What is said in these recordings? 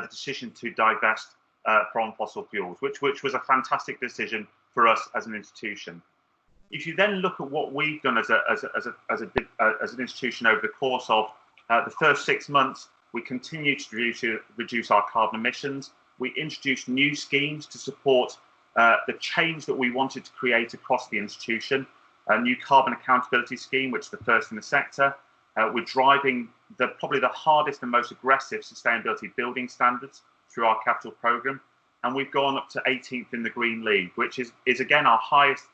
the decision to divest from fossil fuels, which was a fantastic decision for us as an institution. If you then look at what we've done as an institution over the course of the first 6 months, we continue to reduce our carbon emissions. We introduced new schemes to support the change that we wanted to create across the institution. A new carbon accountability scheme, which is the first in the sector. We're driving probably the hardest and most aggressive sustainability building standards through our capital programme. And we've gone up to 18th in the Green League, which is again our highest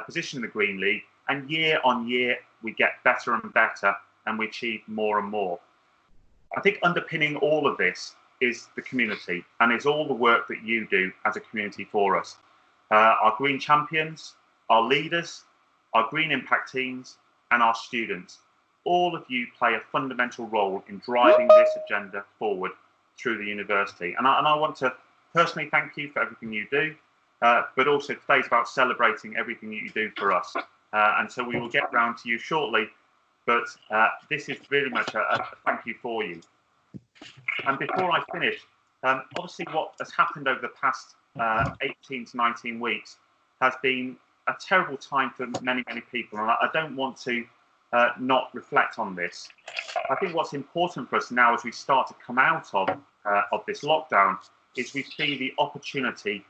position in the Green League. And year on year, we get better and better, and we achieve more and more. I think underpinning all of this is the community, and is all the work that you do as a community for us. Our green champions, our leaders, our green impact teams, and our students. All of you play a fundamental role in driving this agenda forward through the university. And I want to personally thank you for everything you do, but also today's about celebrating everything that you do for us. And so we will get round to you shortly, but this is really much a thank you for you. And before I finish, obviously what has happened over the past 18 to 19 weeks has been a terrible time for many, many people. And I don't want to not reflect on this. I think what's important for us now as we start to come out of this lockdown is we see the opportunity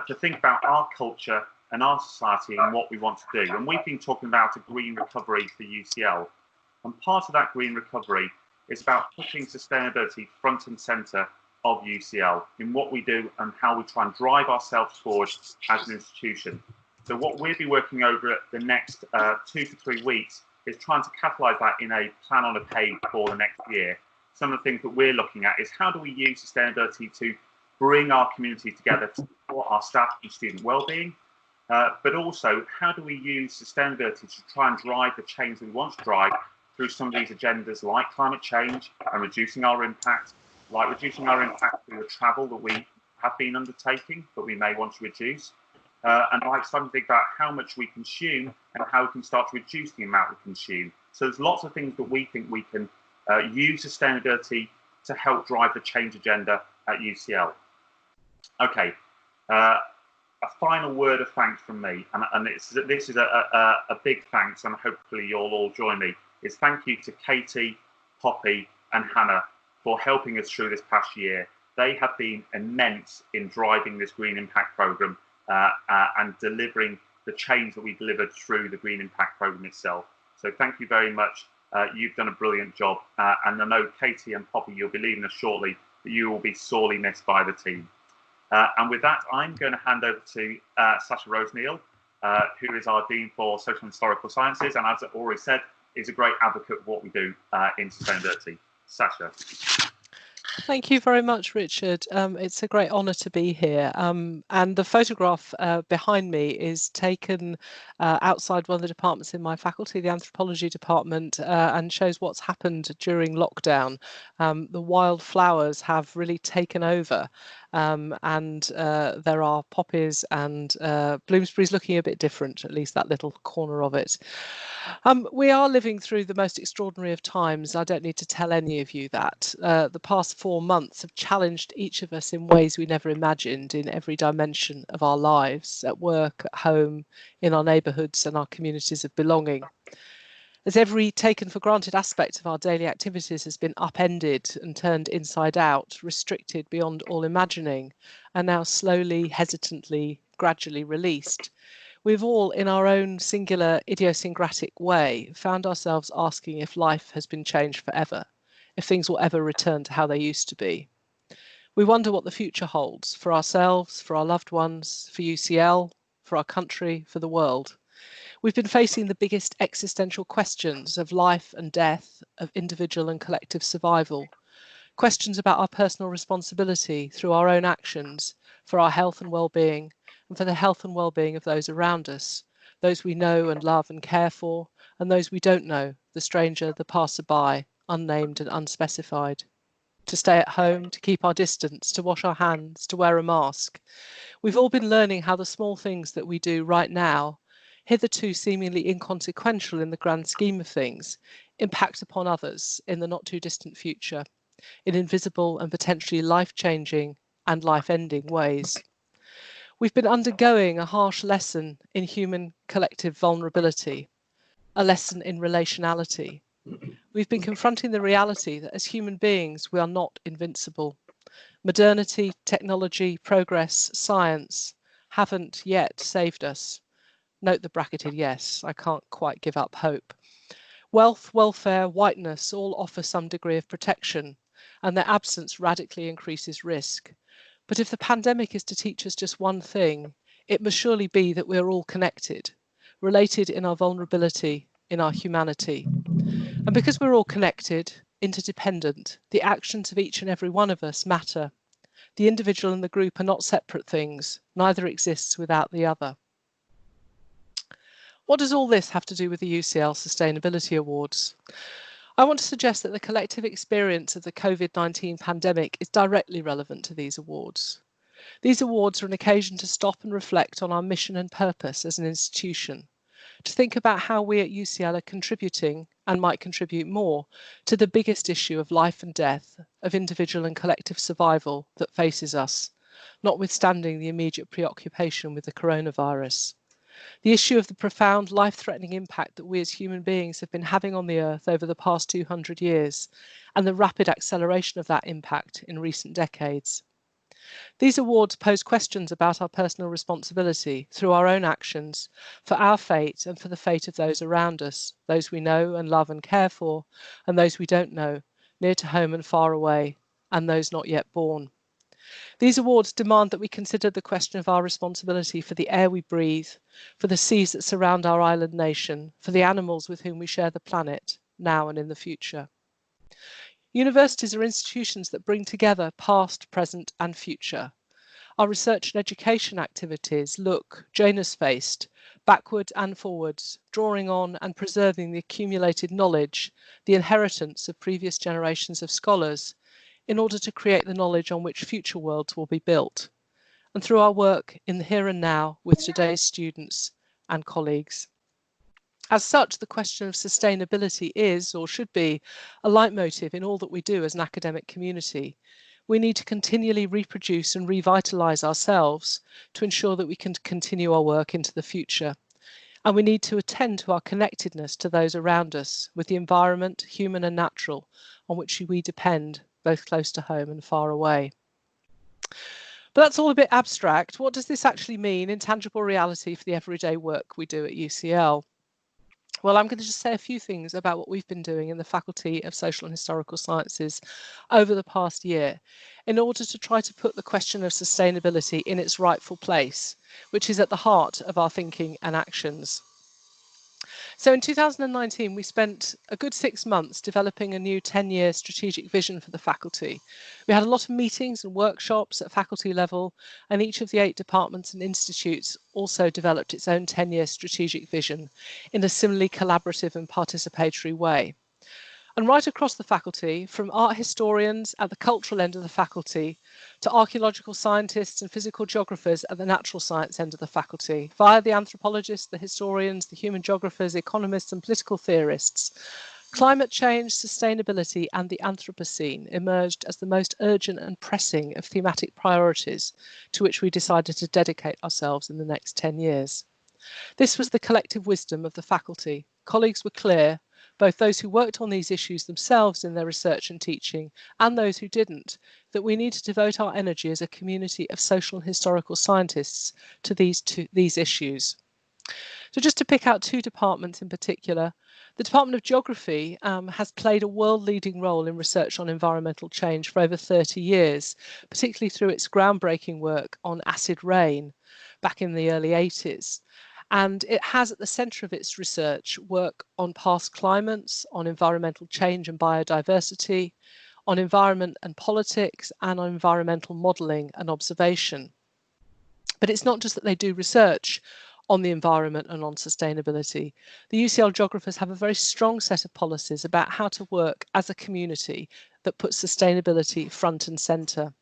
to think about our culture and our society and what we want to do. And we've been talking about a green recovery for UCL. And part of that green recovery is about putting sustainability front and centre of UCL in what we do and how we try and drive ourselves forward as an institution. So what we'll be working over the next 2 to 3 weeks is trying to catalyse that in a plan on a page for the next year. Some of the things that we're looking at is how do we use sustainability to bring our community together to support our staff and student wellbeing, but also how do we use sustainability to try and drive the change that we want to drive through some of these agendas like climate change and reducing our impact, like reducing our impact through the travel that we have been undertaking, but we may want to reduce, and like starting to think about how much we consume and how we can start to reduce the amount we consume. So there's lots of things that we think we can use sustainability to help drive the change agenda at UCL. Okay, a final word of thanks from me, and this is a big thanks, and hopefully you'll all join me, is thank you to Katie, Poppy and Hannah for helping us through this past year. They have been immense in driving this Green Impact Programme and delivering the change that we delivered through the Green Impact Programme itself. So thank you very much. You've done a brilliant job. And I know Katie and Poppy, you'll be leaving us shortly, but you will be sorely missed by the team. And with that, I'm going to hand over to Sasha Roseneal, who is our Dean for Social and Historical Sciences, and as I already said, is a great advocate of what we do in sustainability. Sasha. Thank you very much, Richard. It's a great honour to be here. And the photograph behind me is taken outside one of the departments in my faculty, the anthropology department, and shows what's happened during lockdown. The wildflowers have really taken over. And there are poppies and Bloomsbury's looking a bit different, at least that little corner of it. We are living through the most extraordinary of times. I don't need to tell any of you that. The past 4 months have challenged each of us in ways we never imagined in every dimension of our lives, at work, at home, in our neighbourhoods and our communities of belonging. As every taken for granted aspect of our daily activities has been upended and turned inside out, restricted beyond all imagining, and now slowly, hesitantly, gradually released, we've all, in our own singular idiosyncratic way, found ourselves asking if life has been changed forever, if things will ever return to how they used to be. We wonder what the future holds for ourselves, for our loved ones, for UCL, for our country, for the world. We've been facing the biggest existential questions of life and death, of individual and collective survival, questions about our personal responsibility through our own actions for our health and well-being, and for the health and well-being of those around us, those we know and love and care for, and those we don't know, the stranger, the passerby, unnamed and unspecified. To stay at home, to keep our distance, to wash our hands, to wear a mask. We've all been learning how the small things that we do right now, hitherto seemingly inconsequential in the grand scheme of things, impact upon others in the not too distant future. in invisible and potentially life-changing and life-ending ways. We've been undergoing a harsh lesson in human collective vulnerability, a lesson in relationality. We've been confronting the reality that as human beings, we are not invincible. Modernity, technology, progress, science haven't yet saved us. Note the bracketed yes, I can't quite give up hope. Wealth, welfare, whiteness all offer some degree of protection, and their absence radically increases risk. But if the pandemic is to teach us just one thing, it must surely be that we're all connected, related in our vulnerability, in our humanity. And because we're all connected, interdependent, the actions of each and every one of us matter. The individual and the group are not separate things, neither exists without the other. What does all this have to do with the UCL Sustainability Awards? I want to suggest that the collective experience of the COVID-19 pandemic is directly relevant to these awards. These awards are an occasion to stop and reflect on our mission and purpose as an institution, to think about how we at UCL are contributing and might contribute more to the biggest issue of life and death, of individual and collective survival that faces us, notwithstanding the immediate preoccupation with the coronavirus. The issue of the profound life-threatening impact that we as human beings have been having on the Earth over the past 200 years, and the rapid acceleration of that impact in recent decades. These awards pose questions about our personal responsibility through our own actions for our fate and for the fate of those around us, those we know and love and care for, and those we don't know, near to home and far away, and those not yet born. These awards demand that we consider the question of our responsibility for the air we breathe, for the seas that surround our island nation, for the animals with whom we share the planet, now and in the future. Universities are institutions that bring together past, present and future. Our research and education activities look, Janus-faced, backward and forwards, drawing on and preserving the accumulated knowledge, the inheritance of previous generations of scholars, in order to create the knowledge on which future worlds will be built, and through our work in the here and now with today's students and colleagues. As such, the question of sustainability is, or should be, a leitmotif in all that we do as an academic community. We need to continually reproduce and revitalise ourselves to ensure that we can continue our work into the future. And we need to attend to our connectedness to those around us, with the environment, human and natural, on which we depend, both close to home and far away. But that's all a bit abstract. What does this actually mean in tangible reality for the everyday work we do at UCL? Well, I'm going to just say a few things about what we've been doing in the Faculty of Social and Historical Sciences over the past year in order to try to put the question of sustainability in its rightful place, which is at the heart of our thinking and actions. So in 2019, we spent a good 6 months developing a new 10-year strategic vision for the faculty. We had a lot of meetings and workshops at faculty level, and each of the 8 departments and institutes also developed its own 10-year strategic vision in a similarly collaborative and participatory way. And right across the faculty, from art historians at the cultural end of the faculty to archaeological scientists and physical geographers at the natural science end of the faculty, via the anthropologists, the historians, the human geographers, economists and political theorists, climate change, sustainability and the Anthropocene emerged as the most urgent and pressing of thematic priorities to which we decided to dedicate ourselves in the next 10 years. This was the collective wisdom of the faculty. Colleagues were clear, both those who worked on these issues themselves in their research and teaching and those who didn't, that we need to devote our energy as a community of social and historical scientists to these issues. So just to pick out 2 departments in particular, the Department of Geography has played a world-leading role in research on environmental change for over 30 years, particularly through its groundbreaking work on acid rain back in the early 80s. And it has at the centre of its research work on past climates, on environmental change and biodiversity, on environment and politics, and on environmental modelling and observation. But it's not just that they do research on the environment and on sustainability. The UCL geographers have a very strong set of policies about how to work as a community that puts sustainability front and centre.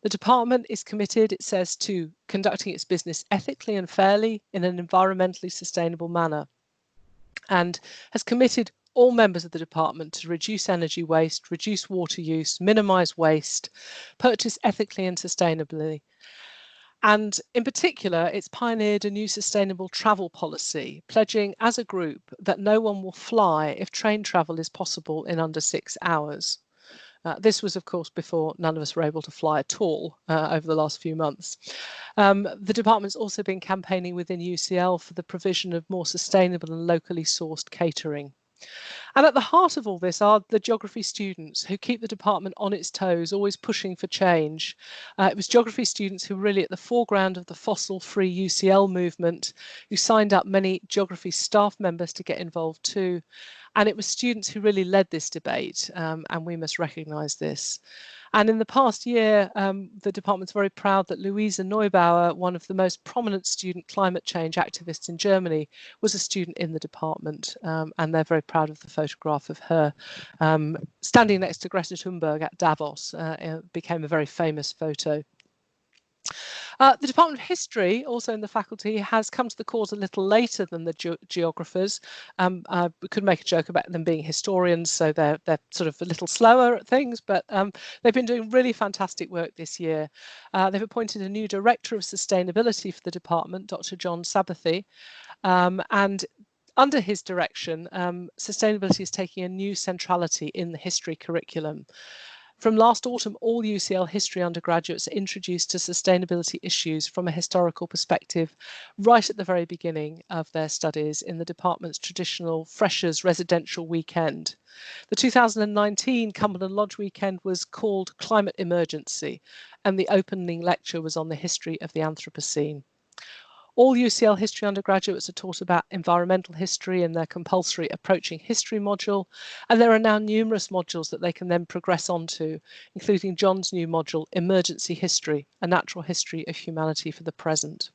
The department is committed, it says, to conducting its business ethically and fairly in an environmentally sustainable manner, and has committed all members of the department to reduce energy waste, reduce water use, minimise waste, purchase ethically and sustainably. And in particular, it's pioneered a new sustainable travel policy, pledging as a group that no one will fly if train travel is possible in under 6 hours. This was, of course, before none of us were able to fly at all over the last few months. The department's also been campaigning within UCL for the provision of more sustainable and locally sourced catering. And at the heart of all this are the geography students who keep the department on its toes, always pushing for change. It was geography students who were really at the foreground of the fossil-free UCL movement, who signed up many geography staff members to get involved too. And it was students who really led this debate, and we must recognise this. And in the past year, the department's very proud that Luisa Neubauer, one of the most prominent student climate change activists in Germany, was a student in the department. And they're very proud of the photograph of her standing next to Greta Thunberg at Davos. It became a very famous photo. The Department of History, also in the faculty, has come to the cause a little later than the geographers. We could make a joke about them being historians, so they're sort of a little slower at things, but they've been doing really fantastic work this year. They've appointed a new Director of Sustainability for the department, Dr. John Sabathy, and under his direction, sustainability is taking a new centrality in the history curriculum. From last autumn, all UCL history undergraduates are introduced to sustainability issues from a historical perspective right at the very beginning of their studies in the department's traditional Freshers residential weekend. The 2019 Cumberland Lodge weekend was called Climate Emergency, and the opening lecture was on the history of the Anthropocene. All UCL history undergraduates are taught about environmental history in their compulsory Approaching History module, and there are now numerous modules that they can then progress onto, including John's new module, Emergency History, a natural history of humanity for the present.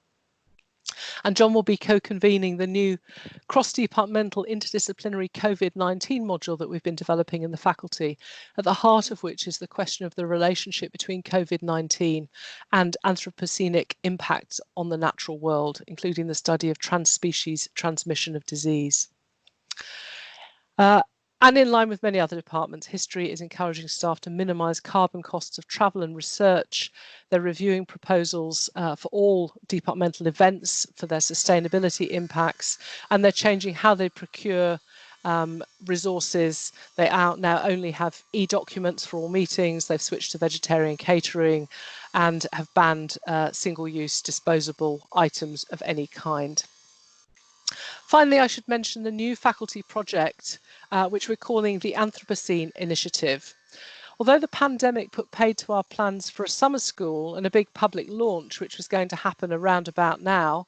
And John will be co-convening the new cross-departmental interdisciplinary COVID-19 module that we've been developing in the faculty, at the heart of which is the question of the relationship between COVID-19 and anthropocenic impacts on the natural world, including the study of trans-species transmission of disease. And in line with many other departments, history is encouraging staff to minimise carbon costs of travel and research. They're reviewing proposals for all departmental events for their sustainability impacts, and they're changing how they procure resources. They now only have e-documents for all meetings. They've switched to vegetarian catering and have banned single-use disposable items of any kind. Finally, I should mention the new faculty project, which we're calling the Anthropocene Initiative. Although the pandemic put paid to our plans for a summer school and a big public launch, which was going to happen around about now,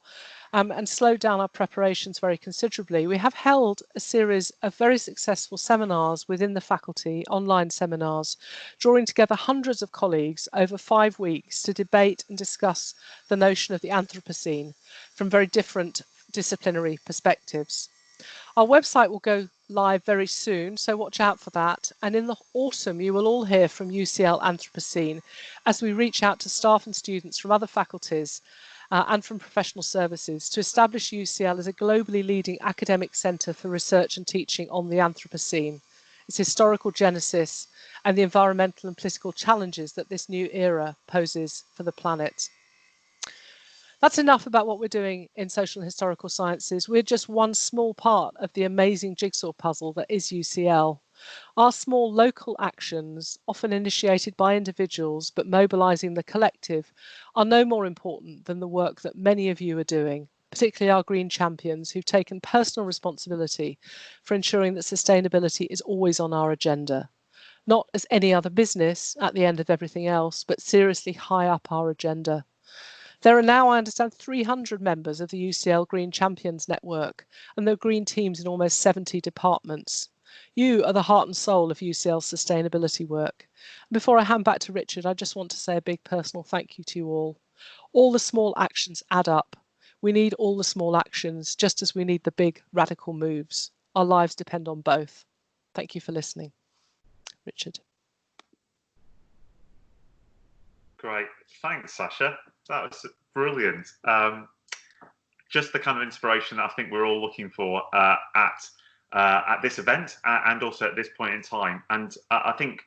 and slowed down our preparations very considerably, we have held a series of very successful seminars within the faculty, online seminars, drawing together hundreds of colleagues over 5 weeks to debate and discuss the notion of the Anthropocene from very different disciplinary perspectives. Our website will go live very soon, so watch out for that. And in the autumn, you will all hear from UCL Anthropocene as we reach out to staff and students from other faculties and from professional services to establish UCL as a globally leading academic centre for research and teaching on the Anthropocene, its historical genesis, and the environmental and political challenges that this new era poses for the planet. That's enough about what we're doing in social and historical sciences. We're just one small part of the amazing jigsaw puzzle that is UCL. Our small local actions, often initiated by individuals but mobilising the collective, are no more important than the work that many of you are doing, particularly our green champions who've taken personal responsibility for ensuring that sustainability is always on our agenda. Not as any other business at the end of everything else, but seriously high up our agenda. There are now, I understand, 300 members of the UCL Green Champions Network, and there are green teams in almost 70 departments. You are the heart and soul of UCL's sustainability work. Before I hand back to Richard, I just want to say a big personal thank you to you all. All the small actions add up. We need all the small actions, just as we need the big radical moves. Our lives depend on both. Thank you for listening. Richard. Great. Thanks, Sasha. That was brilliant. Just the kind of inspiration that I think we're all looking for at at this event and also at this point in time. And I think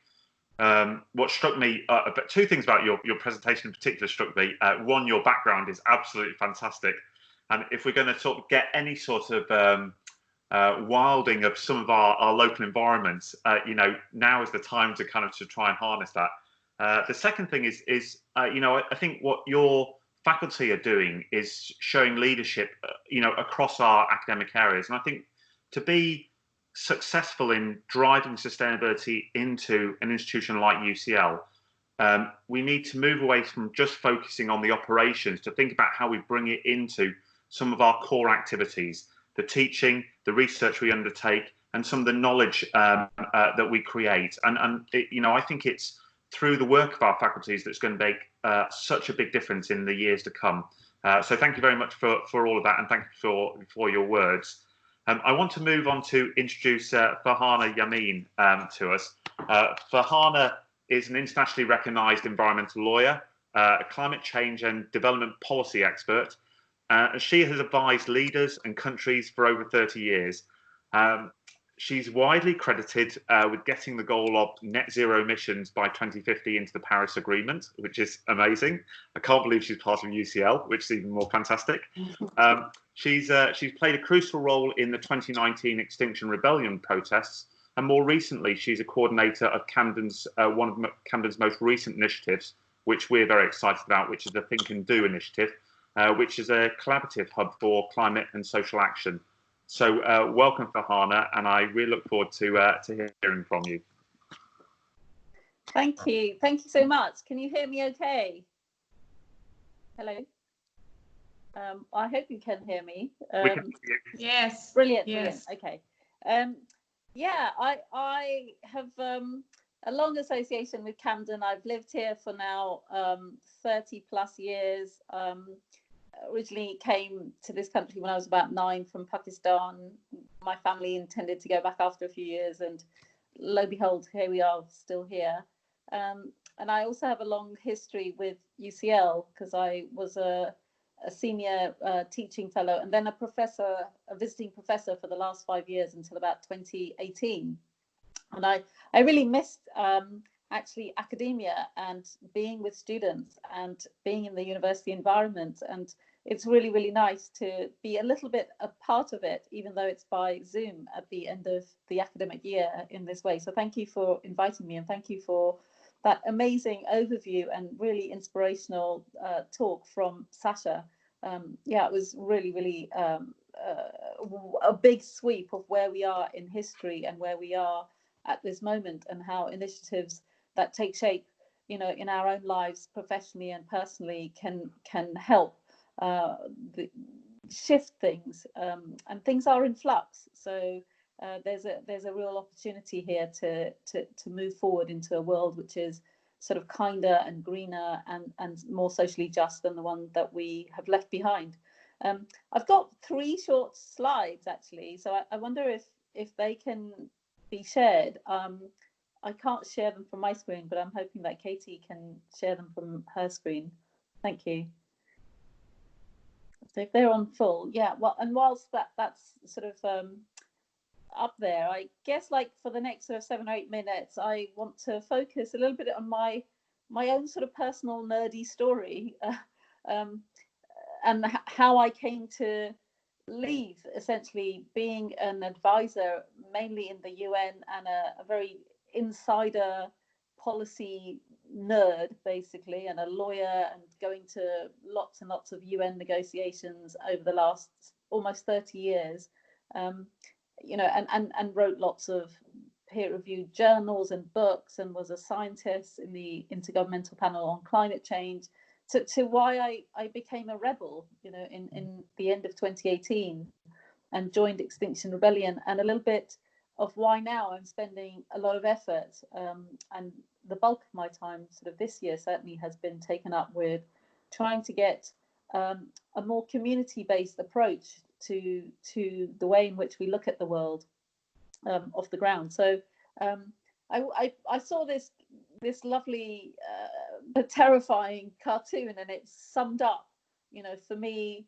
what struck me, but two things about your presentation in particular struck me. One, your background is absolutely fantastic. And if we're going to sort of get any sort of wilding of some of our local environments, you know, now is the time to kind of to try and harness that. The second thing is you know, I think what your faculty are doing is showing leadership, you know, across our academic areas. And I think to be successful in driving sustainability into an institution like UCL, we need to move away from just focusing on the operations to think about how we bring it into some of our core activities, the teaching, the research we undertake, and some of the knowledge that we create. And you know, I think it's through the work of our faculties that's going to make such a big difference in the years to come. So thank you very much for all of that, and thank you for your words. I want to move on to introduce Farhana Yamin to us. Vahana is an internationally recognised environmental lawyer, a climate change and development policy expert. She has advised leaders and countries for over 30 years. She's widely credited with getting the goal of net zero emissions by 2050 into the Paris Agreement, which is amazing. I can't believe she's part of UCL, which is even more fantastic. She's played a crucial role in the 2019 Extinction Rebellion protests, and more recently, she's a coordinator of Camden's one of Camden's most recent initiatives, which we're very excited about, which is the Think Do initiative, which is a collaborative hub for climate and social action. So welcome, Farhana, and I really look forward to hearing from you. Thank you so much. Can you hear me okay? Hello. I hope you can hear me. We can hear you. Yes. Brilliant. Yes. Brilliant. Okay. Yeah, I have a long association with Camden. I've lived here for now 30 plus years. Originally came to this country when I was about 9 from Pakistan. My family intended to go back after a few years, and lo and behold, here we are, still here. And I also have a long history with UCL because I was a senior teaching fellow and then a visiting professor for the last 5 years until about 2018. And I really missed actually academia and being with students and being in the university environment. And it's really, really nice to be a little bit a part of it, even though it's by Zoom at the end of the academic year in this way. So thank you for inviting me, and thank you for that amazing overview and really inspirational talk from Sasha. Yeah, it was really, really a big sweep of where we are in history and where we are at this moment, and how initiatives that take shape, you know, in our own lives, professionally and personally, can help shift things, and things are in flux. So there's a real opportunity here to move forward into a world which is sort of kinder and greener and more socially just than the one that we have left behind. I've got 3 short slides actually, so I wonder if they can be shared. I can't share them from my screen, but I'm hoping that Katie can share them from her screen. Thank you. So if they're on full, yeah. Well, and whilst that's sort of up there, I guess like for the next sort of 7 or 8 minutes, I want to focus a little bit on my own sort of personal nerdy story, and how I came to leave essentially being an advisor mainly in the UN and a very insider policy nerd basically, and a lawyer, and going to lots and lots of UN negotiations over the last almost 30 years, you know, and wrote lots of peer-reviewed journals and books, and was a scientist in the Intergovernmental Panel on Climate Change, to why I became a rebel, you know, in the end of 2018 and joined Extinction Rebellion, and a little bit of why now I'm spending a lot of effort, and the bulk of my time sort of this year certainly has been taken up with trying to get a more community-based approach to the way in which we look at the world off the ground. So I saw this lovely but terrifying cartoon, and it summed up, you know, for me,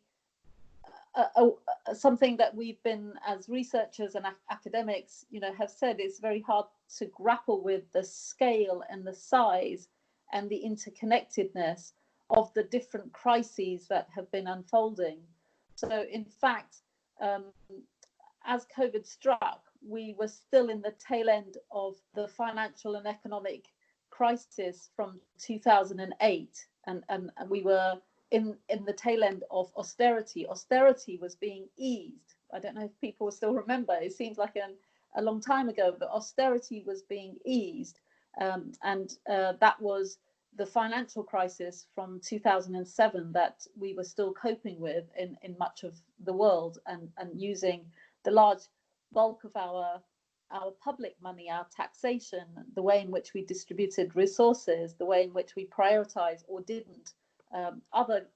something that we've been, as researchers and academics, have said, it's very hard to grapple with the scale and the size and the interconnectedness of the different crises that have been unfolding. So in fact, as COVID struck, we were still in the tail end of the financial and economic crisis from 2008, and we were in the tail end of austerity. Austerity was being eased. I don't know if people still remember. It seems like a long time ago, but austerity was being eased, and that was the financial crisis from 2007 that we were still coping with in much of the world, and using the large bulk of our public money, our taxation, the way in which we distributed resources, the way in which we prioritized or didn't other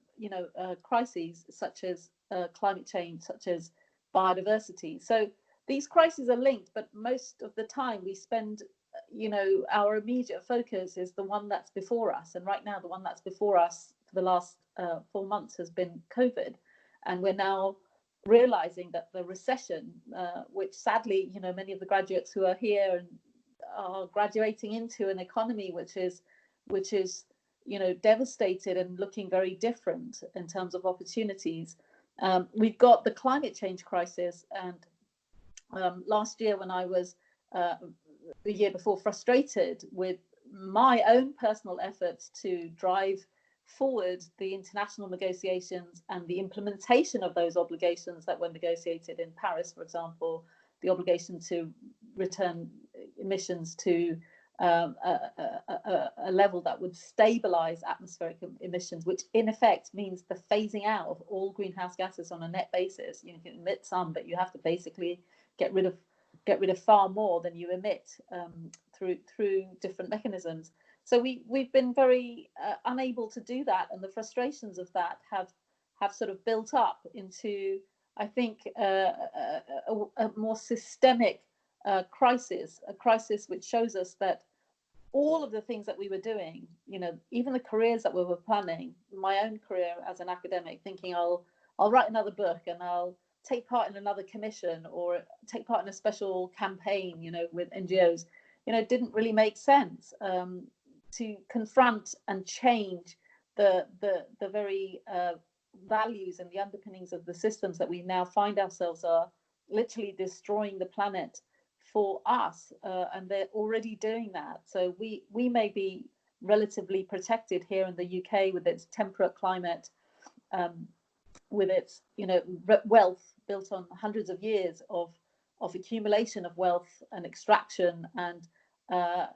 crises such as climate change, such as biodiversity. So these crises are linked, but most of the time we spend, our immediate focus is the one that's before us. And right now, the one that's before us for the last 4 months has been COVID. And we're now realizing that the recession, which sadly, many of the graduates who are here and are graduating into an economy which is devastated and looking very different in terms of opportunities. We've got the climate change crisis, and last year when I was the year before frustrated with my own personal efforts to drive forward the international negotiations and the implementation of those obligations that were negotiated in Paris, for example, the obligation to return emissions to a level that would stabilize atmospheric emissions, which in effect means the phasing out of all greenhouse gases on a net basis. You can emit some, but you have to basically get rid of far more than you emit through different mechanisms. So we've been very unable to do that, and the frustrations of that have sort of built up into, I think, a more systemic crisis, a crisis which shows us that all of the things that we were doing, even the careers that we were planning, my own career as an academic, thinking I'll write another book and I'll take part in another commission or take part in a special campaign, with NGOs, didn't really make sense. To confront and change the very values and the underpinnings of the systems that we now find ourselves are literally destroying the planet for us, and they're already doing that. So we may be relatively protected here in the UK with its temperate climate, with its wealth built on hundreds of years of accumulation of wealth and extraction, and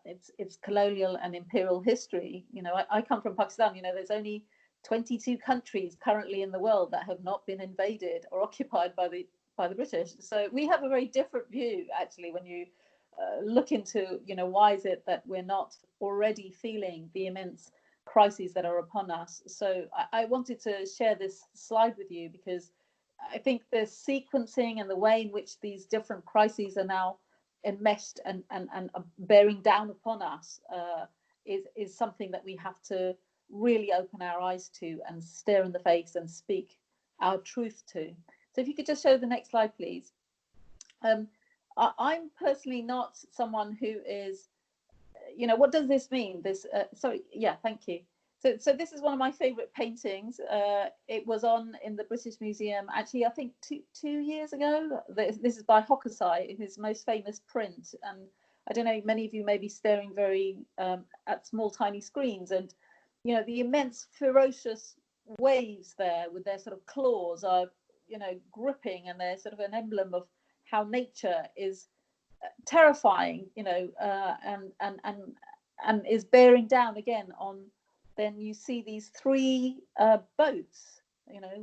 its colonial and imperial history. I come from Pakistan. There's only 22 countries currently in the world that have not been invaded or occupied by the British. So we have a very different view, actually, when you look into, why is it that we're not already feeling the immense crises that are upon us. So I wanted to share this slide with you because I think the sequencing and the way in which these different crises are now enmeshed and bearing down upon us is something that we have to really open our eyes to and stare in the face and speak our truth to. So if you could just show the next slide, please. I'm personally not someone who is, what does this mean? Thank you. So this is one of my favorite paintings. It was in the British Museum, actually, I think two years ago. This is by Hokusai, his most famous print. And I don't know, many of you may be staring very at small, tiny screens. And, the immense, ferocious waves there with their sort of claws are, gripping, and they're sort of an emblem of how nature is terrifying, and is bearing down again on. Then you see these three boats,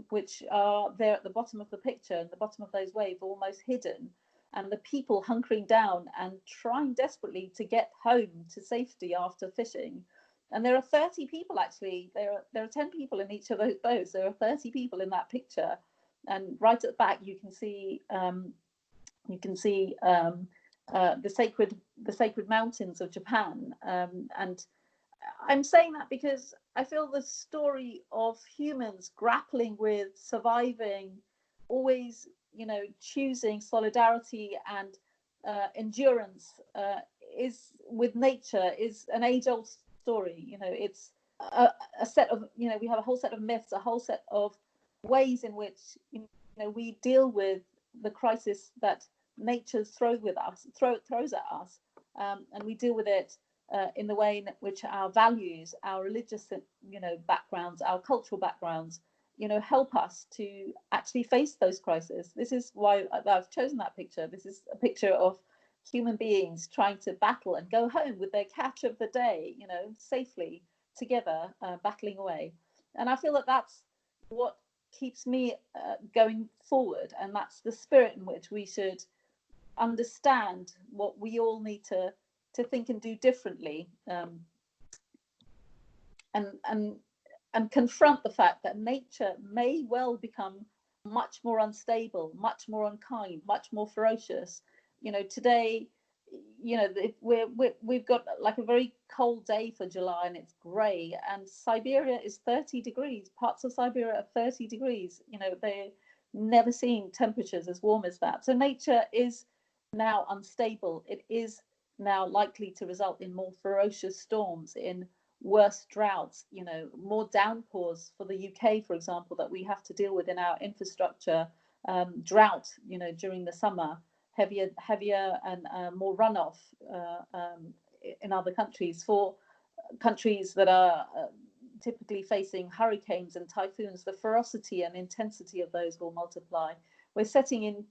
which are there at the bottom of the picture, and the bottom of those waves, almost hidden, and the people hunkering down and trying desperately to get home to safety after fishing. And there are 30 people, actually. There are 10 people in each of those boats. There are 30 people in that picture, and right at the back you can see the sacred mountains of Japan, and I'm saying that because I feel the story of humans grappling with surviving always, choosing solidarity and endurance is with nature is an age-old story. It's a set of, we have a whole set of myths, a whole set of ways in which we deal with the crisis that nature throws at us, and we deal with it in the way in which our values, our religious, backgrounds, our cultural backgrounds, help us to actually face those crises. This is why I've chosen that picture. This is a picture of human beings trying to battle and go home with their catch of the day, safely together, battling away. And I feel that that's what keeps me going forward, and that's the spirit in which we should understand what we all need to think and do differently, and confront the fact that nature may well become much more unstable, much more unkind, much more ferocious. Today, we've got like a very cold day for July, and it's grey, and Siberia is 30 degrees. Parts of Siberia are 30 degrees. They've never seen temperatures as warm as that. So nature is now unstable. It is now likely to result in more ferocious storms, in worse droughts, more downpours for the UK, for example, that we have to deal with in our infrastructure, drought, during the summer, heavier and more runoff in other countries. For countries that are typically facing hurricanes and typhoons, the ferocity and intensity of those will multiply. We're setting in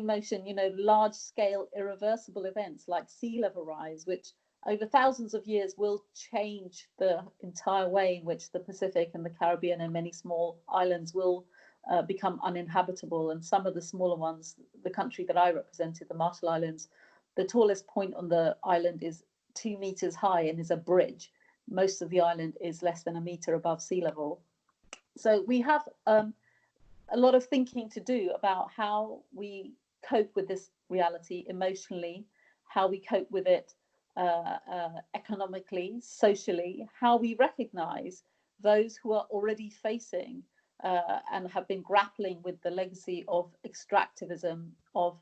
motion, large-scale irreversible events like sea level rise, which over thousands of years will change the entire way in which the Pacific and the Caribbean and many small islands will become uninhabitable. And some of the smaller ones, the country that I represented, the Marshall Islands, the tallest point on the island is 2 meters high and is a bridge. Most of the island is less than a meter above sea level. So we have a lot of thinking to do about how we cope with this reality emotionally, how we cope with it economically, socially, how we recognize those who are already facing and have been grappling with the legacy of extractivism, of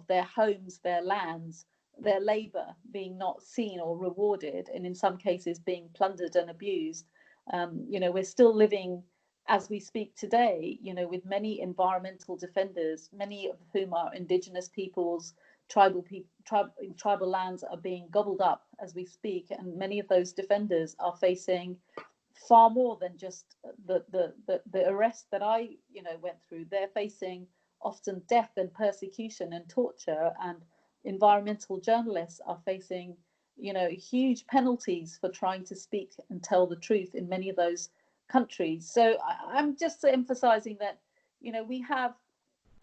their homes, their lands, their labor being not seen or rewarded, and in some cases being plundered and abused. We're still living, as we speak today, with many environmental defenders, many of whom are indigenous peoples, tribal lands are being gobbled up as we speak, and many of those defenders are facing far more than just the arrest that I went through. They're facing often death and persecution and torture, and environmental journalists are facing huge penalties for trying to speak and tell the truth in many of those countries. So I'm just emphasizing that we have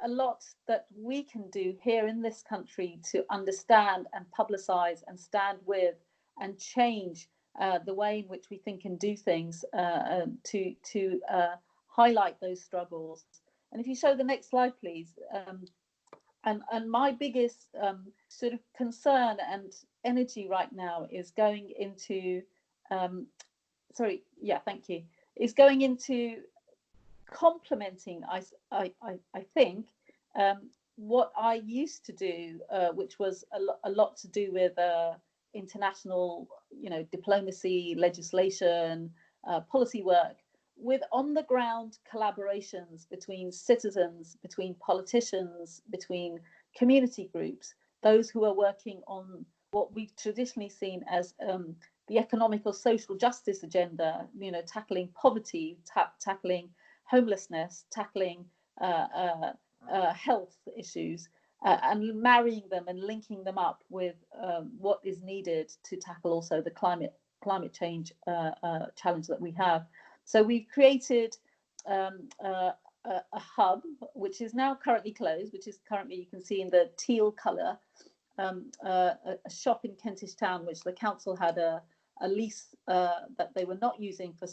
a lot that we can do here in this country to understand and publicize and stand with and change the way in which we think and do things, to highlight those struggles. And if you show the next slide, please. And my biggest sort of concern and energy right now is going into, thank you, is going into complementing, I think, what I used to do, which was a lot to do with international, diplomacy, legislation, policy work, with on-the-ground collaborations between citizens, between politicians, between community groups, those who are working on what we've traditionally seen as the economic or social justice agenda, tackling poverty, tackling homelessness, tackling health issues, and marrying them and linking them up with what is needed to tackle also the climate change challenge that we have. So we've created a hub, which is now currently closed, which is currently, you can see in the teal colour, a shop in Kentish Town, which the council had a lease that they were not using for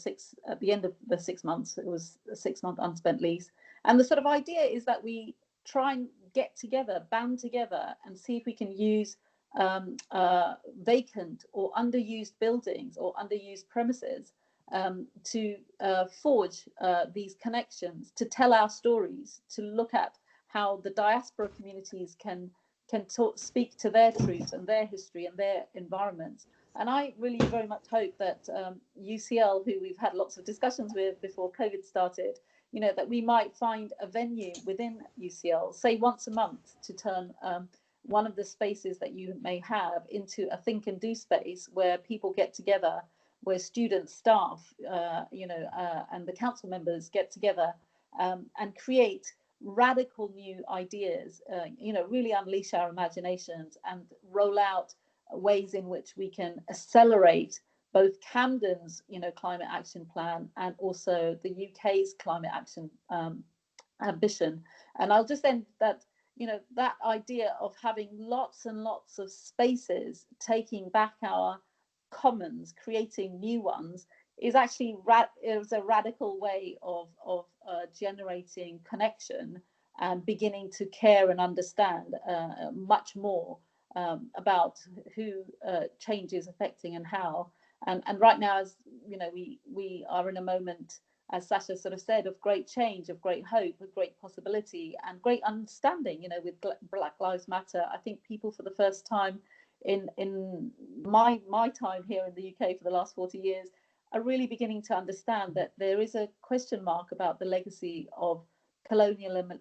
at the end of the 6 months. It was a 6-month unspent lease. And the sort of idea is that we try and get together, band together, and see if we can use vacant or underused buildings or underused premises to forge these connections, to tell our stories, to look at how the diaspora communities can speak to their truth and their history and their environments. And I really very much hope that UCL, who we've had lots of discussions with before COVID started, that we might find a venue within UCL, say once a month, to turn one of the spaces that you may have into a think and do space where people get together, where students, staff, and the council members get together and create radical new ideas, really unleash our imaginations and roll out ways in which we can accelerate both Camden's, climate action plan and also the UK's climate action ambition. And I'll just end that, that idea of having lots and lots of spaces, taking back our commons, creating new ones, is actually is a radical way of generating connection and beginning to care and understand much more about who change is affecting and how. And right now, as we are in a moment, as Sasha sort of said, of great change, of great hope, of great possibility, and great understanding. With Black Lives Matter, I think people for the first time in my time here in the UK for the last 40 years are really beginning to understand that there is a question mark about the legacy of colonialism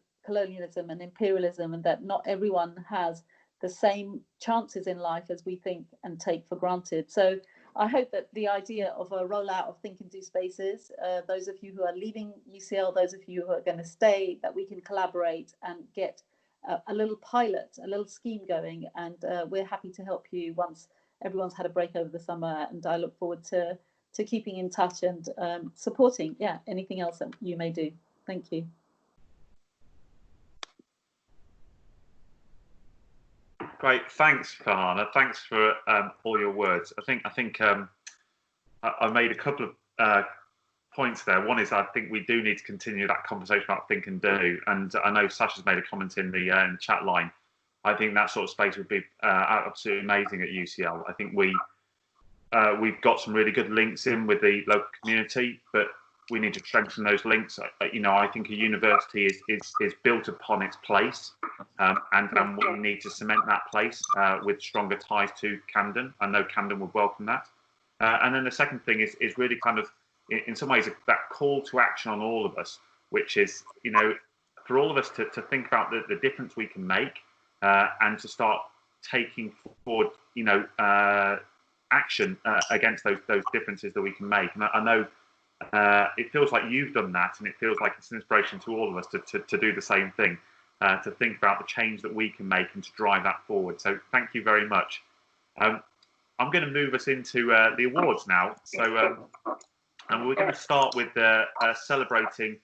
and imperialism, and that not everyone has the same chances in life as we think and take for granted. So I hope that the idea of a rollout of think and do spaces, those of you who are leaving UCL, those of you who are going to stay, that we can collaborate and get a little pilot, a little scheme going. And we're happy to help you once everyone's had a break over the summer. And I look forward to keeping in touch and supporting, anything else that you may do. Thank you. Great, thanks, Farhana. Thanks for all your words. I think I made a couple of points there. One is I think we do need to continue that conversation about think and do. And I know Sasha's made a comment in the chat line. I think that sort of space would be absolutely amazing at UCL. I think we've got some really good links in with the local community, but we need to strengthen those links. I think a university is built upon its place, and we need to cement that place with stronger ties to Camden. I know Camden would welcome that. And then the second thing is really kind of, in some ways, that call to action on all of us, which is, for all of us to think about the difference we can make and to start taking forward, action against those differences that we can make. And I know it feels like you've done that, and it feels like it's an inspiration to all of us to do the same thing, to think about the change that we can make and to drive that forward. So thank you very much. I'm going to move us into the awards now. So and we're going to start with celebrating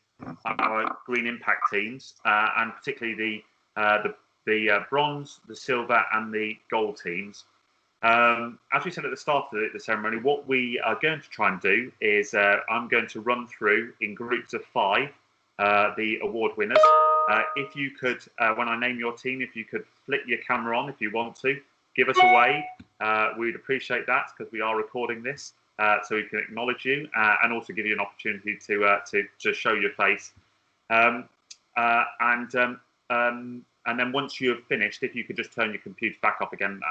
our green impact teams, and particularly the bronze, the silver, and the gold teams. As we said at the start of the ceremony, what we are going to try and do is I'm going to run through in groups of 5 the award winners. If you could, when I name your team, if you could flick your camera on if you want to, give us a wave. We'd appreciate that, because we are recording this, so we can acknowledge you and also give you an opportunity to show your face. And then once you have finished, if you could just turn your computer back up again,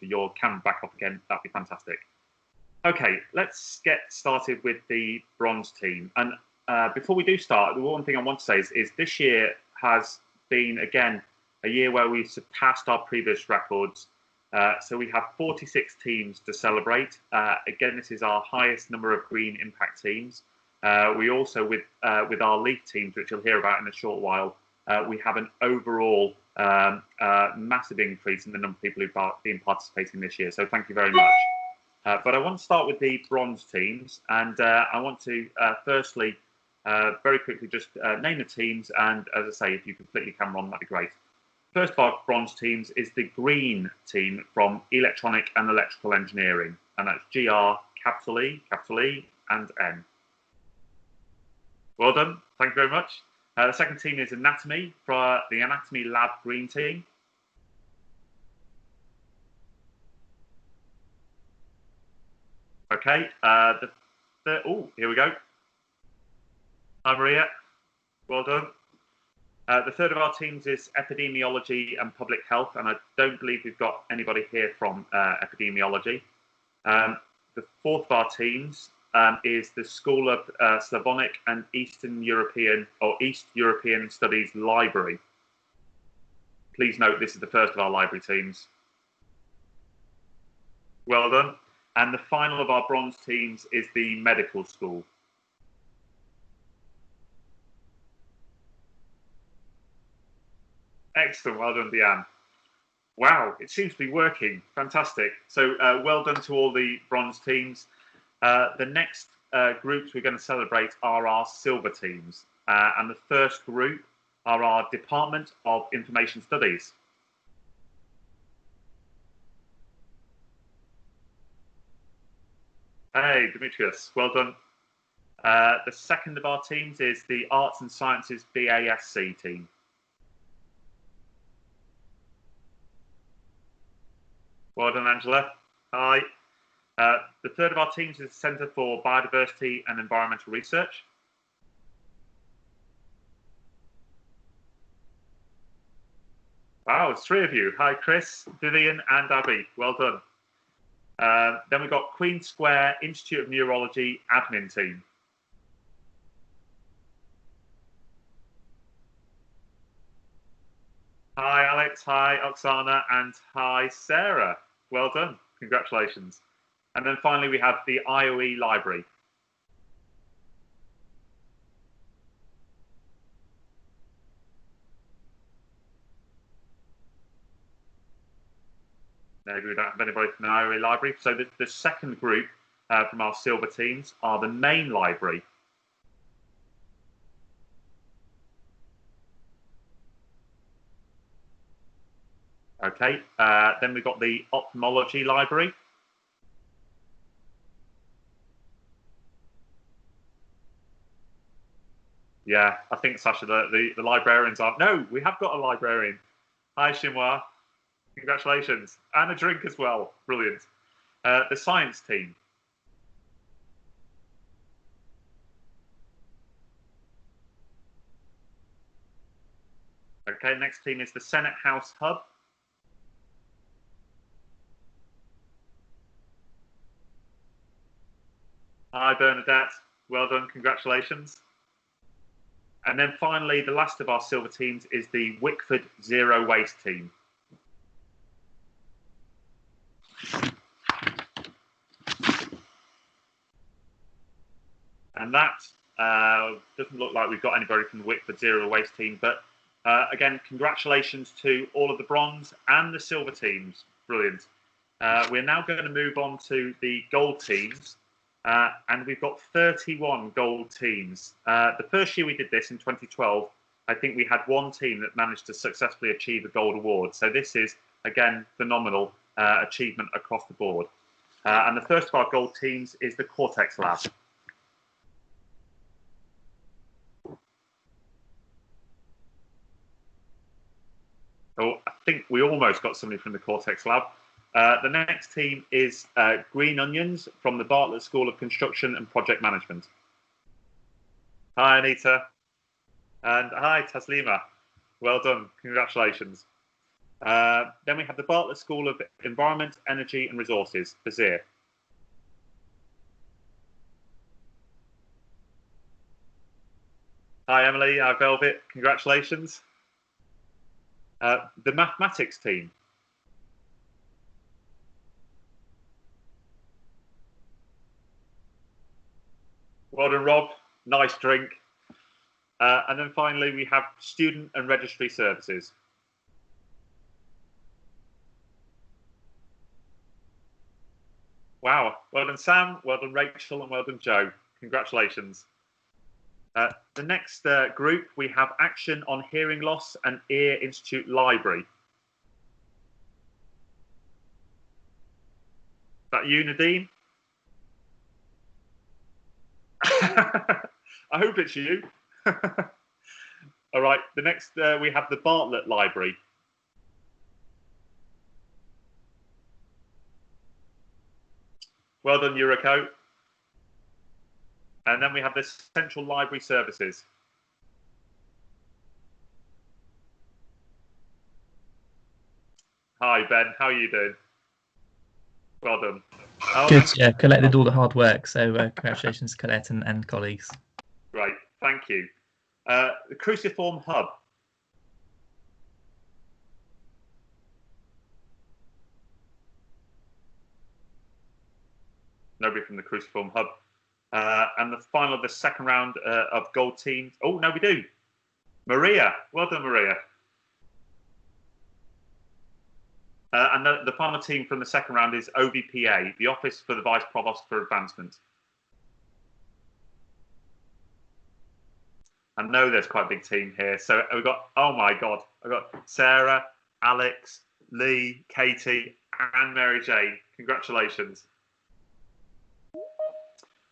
your camera back up again, that'd be fantastic. Okay, let's get started with the bronze team. And before we do start, the one thing I want to say is this year has been, again, a year where we surpassed our previous records. So we have 46 teams to celebrate. Again, this is our highest number of green impact teams. We also, with our LEAF teams, which you'll hear about in a short while, we have an overall massive increase in the number of people who've been participating this year. So thank you very much. But I want to start with the bronze teams, and I want to firstly very quickly just name the teams, and as I say, if you could flick your camera on, that'd be great. First of our bronze teams is the green team from Electronic and Electrical Engineering, and that's GR, capital E, and N. Well done, thank you very much. The second team is Anatomy, for the Anatomy Lab green team. Okay, the oh, here we go. Hi, Maria. Well done. The third of our teams is epidemiology and public health, and I don't believe we've got anybody here from epidemiology. The fourth of our teams is the School of Slavonic and Eastern European or East European Studies Library. Please note this is the first of our library teams. Well done. And the final of our bronze teams is the medical school. Excellent, well done, Deanne. Wow, it seems to be working. Fantastic. So well done to all the bronze teams. The next groups we're going to celebrate are our silver teams. And the first group are our Department of Information Studies. Hey, Demetrius, well done. The second of our teams is the Arts and Sciences BASC team. Well done, Angela. Hi. The third of our teams is the Centre for Biodiversity and Environmental Research. Wow, it's three of you. Hi, Chris, Vivian, and Abby. Well done. Then we've got Queen Square Institute of Neurology admin team. Hi, Alex. Hi, Oksana. And hi, Sarah. Well done. Congratulations. And then finally, we have the IOE library. Maybe we don't have anybody from the IOE library. So the second group from our silver teams are the main library. Okay, then we've got the Ophthalmology library. Yeah, I think, Sasha, the librarians aren't. No, we have got a librarian. Hi, Shinwa. Congratulations. And a drink as well. Brilliant. The science team. Okay, next team is the Senate House Hub. Hi, Bernadette. Well done. Congratulations. And then finally, the last of our silver teams is the Wickford Zero Waste team. And that doesn't look like we've got anybody from the Wickford Zero Waste team, but again, congratulations to all of the bronze and the silver teams. Brilliant. We're now going to move on to the gold teams, and we've got 31 gold teams. The first year we did this in 2012, I think we had one team that managed to successfully achieve a gold award. So this is, again, phenomenal achievement across the board. And the first of our gold teams is the Cortex Lab. Oh, I think we almost got somebody from the Cortex Lab. The next team is Green Onions from the Bartlett School of Construction and Project Management. Hi, Anita. And hi, Taslima. Well done. Congratulations. Then we have the Bartlett School of Environment, Energy and Resources, Bazir. Hi, Emily. Hi, Velvet. Congratulations. The mathematics team. Well done, Rob. Nice drink. And then finally, we have student and registry services. Wow. Well done, Sam. Well done, Rachel. And well done, Joe. Congratulations. The next group, we have Action on Hearing Loss and Ear Institute Library. Is that you, Nadine? I hope it's you. All right, the next we have the Bartlett Library. Well done, Yuriko. And then we have the Central Library Services. Hi, Ben. How are you doing? Well done. Oh, Good. Yeah, Colette did all the hard work. So congratulations, Colette and colleagues. Great. Thank you. The Cruciform Hub. Nobody from the Cruciform Hub. And the final of the second round of gold teams. Oh, no, we do. Maria. Well done, Maria. And the final team from the second round is OVPA, the Office for the Vice Provost for Advancement. I know there's quite a big team here. So we've got, oh my God, I've got Sarah, Alex, Lee, Katie, and Mary Jane. Congratulations.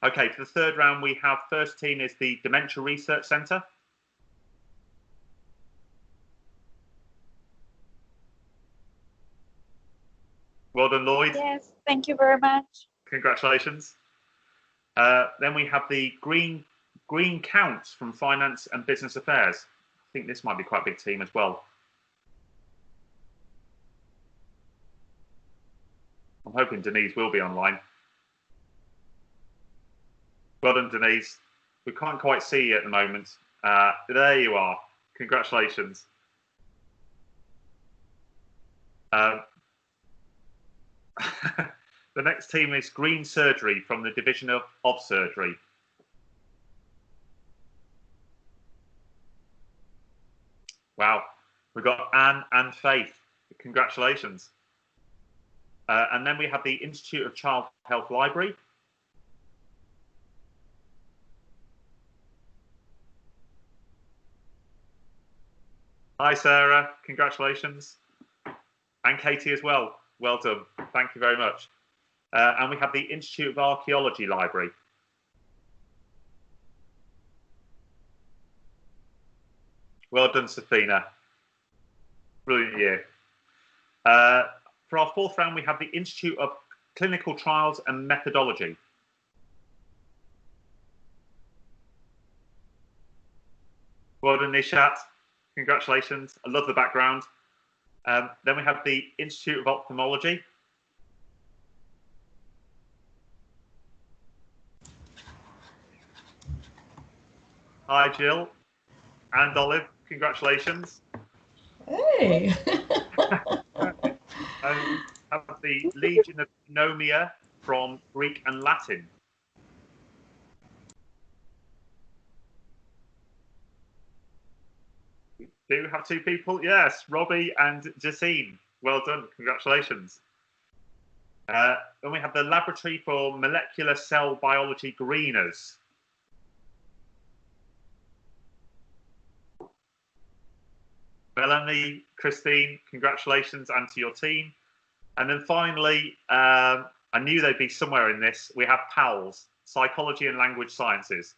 Okay, for the third round, we have first team is the Dementia Research Centre. Well done, Lloyd. Yes, thank you very much. Congratulations. Then we have the Green Counts from Finance and Business Affairs. I think this might be quite a big team as well. I'm hoping Denise will be online. Well done, Denise. We can't quite see you at the moment. There you are. Congratulations. The next team is Green Surgery from the Division of Surgery. Wow. We've got Anne and Faith. Congratulations. And then we have the Institute of Child Health Library. Hi, Sarah. Congratulations. And Katie as well. Well done. Thank you very much. And we have the Institute of Archaeology Library. Well done, Safina. Brilliant year. For our fourth round, we have the Institute of Clinical Trials and Methodology. Well done, Nishat. Congratulations. I love the background. Then we have the Institute of Ophthalmology. Hi, Jill and Olive. Congratulations. Hey. Have the Legion of Nomia from Greek and Latin. We do have two people. Yes, Robbie and Jacine. Well done. Congratulations. Then we have the Laboratory for Molecular Cell Biology Greeners. Melanie, Christine, congratulations, and to your team. And then finally, I knew they'd be somewhere in this. We have PALS, Psychology and Language Sciences.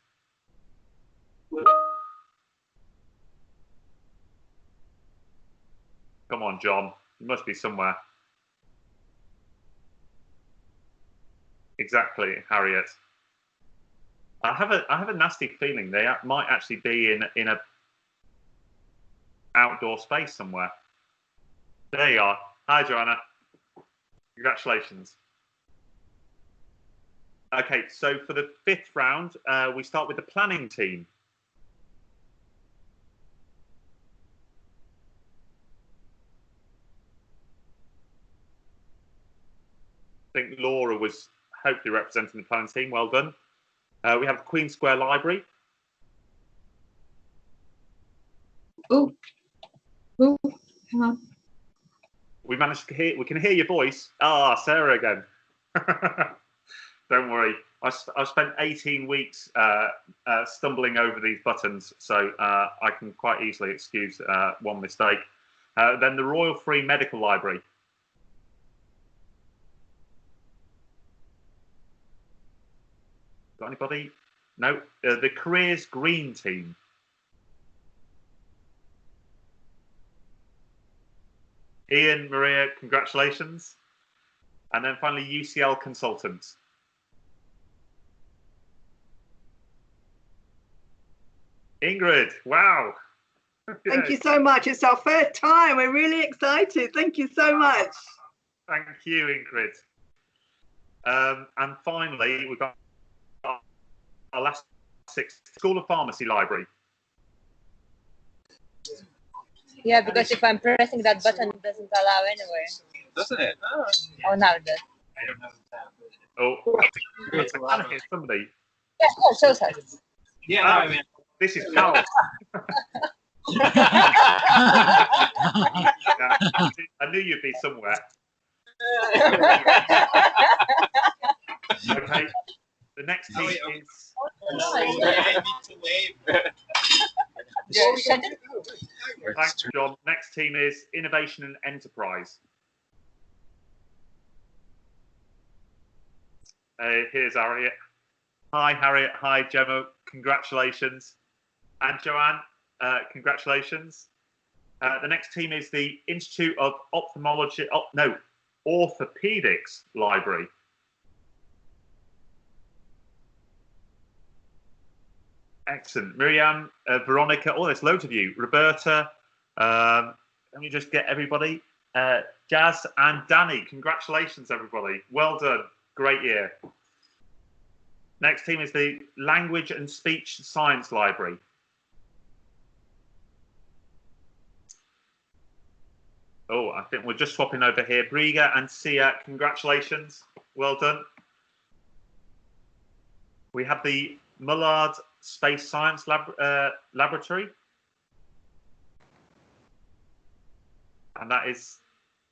Come on, John. You must be somewhere. Exactly, Harriet. I have a nasty feeling they might actually be in a outdoor space somewhere. There you are. Hi, Joanna. Congratulations. Okay, so for the fifth round, we start with the planning team. I think Laura was hopefully representing the planning team. Well done. We have the Queen Square Library. Oh, hang on. We managed to hear. We can hear your voice. Ah, Sarah again. Don't worry. I spent 18 weeks stumbling over these buttons, so I can quite easily excuse one mistake. Then the Royal Free Medical Library. Got anybody? No. The Careers Green team. Ian, Maria, congratulations. And then finally, UCL Consultants. Ingrid, wow. Thank you so much. It's our first time. We're really excited. Thank you so much. Thank you, Ingrid. And finally, we've got our last 6, School of Pharmacy Library. Yeah, because if I'm pressing that button, it doesn't allow anywhere. Doesn't it? Oh, now it does. I don't know. Oh, I can hear somebody. Yeah, oh, so sorry. Yeah, no, I mean. This is Carl. Yeah, I knew you'd be somewhere. Okay, the next team is. I need to wave. Thanks, John. Next team is Innovation and Enterprise. Here's Harriet. Hi, Harriet. Hi, Gemma. Congratulations. And Joanne, congratulations. The next team is the Institute of Ophthalmology, Orthopedics Library. Excellent. Miriam, Veronica, oh, there's loads of you. Roberta, let me just get everybody. Jazz and Danny, congratulations, everybody. Well done. Great year. Next team is the Language and Speech Science Library. Oh, I think we're just swapping over here. Briga and Sia, congratulations. Well done. We have the Mullard Space Science Laboratory. And that is,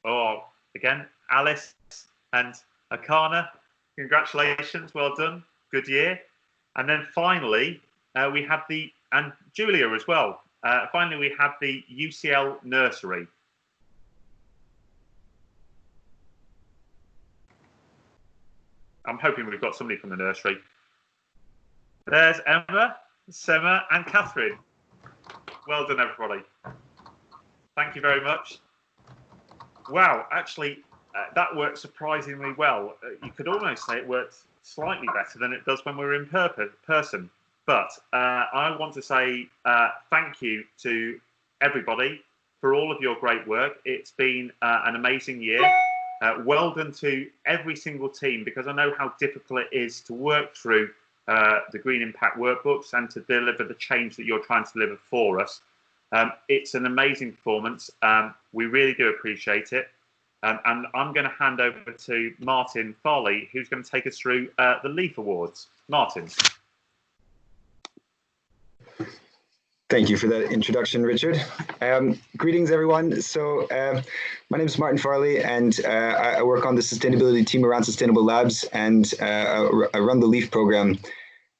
oh, again, Alice and Akana. Congratulations, well done. Good year. And then finally, we have and Julia as well. Finally, we have the UCL Nursery. I'm hoping we've got somebody from the nursery. There's Emma, Sema, and Catherine. Well done, everybody. Thank you very much. Wow, actually, that worked surprisingly well. You could almost say it worked slightly better than it does when we're in person. But I want to say thank you to everybody for all of your great work. It's been an amazing year. Well done to every single team, because I know how difficult it is to work through the Green Impact workbooks and to deliver the change that you're trying to deliver for us. It's an amazing performance. We really do appreciate it. And I'm going to hand over to Martin Farley, who's going to take us through the Leaf Awards. Martin. Thank you for that introduction, Richard. Greetings, everyone. So my name is Martin Farley, and I work on the sustainability team around Sustainable Labs, and I run the LEAF program.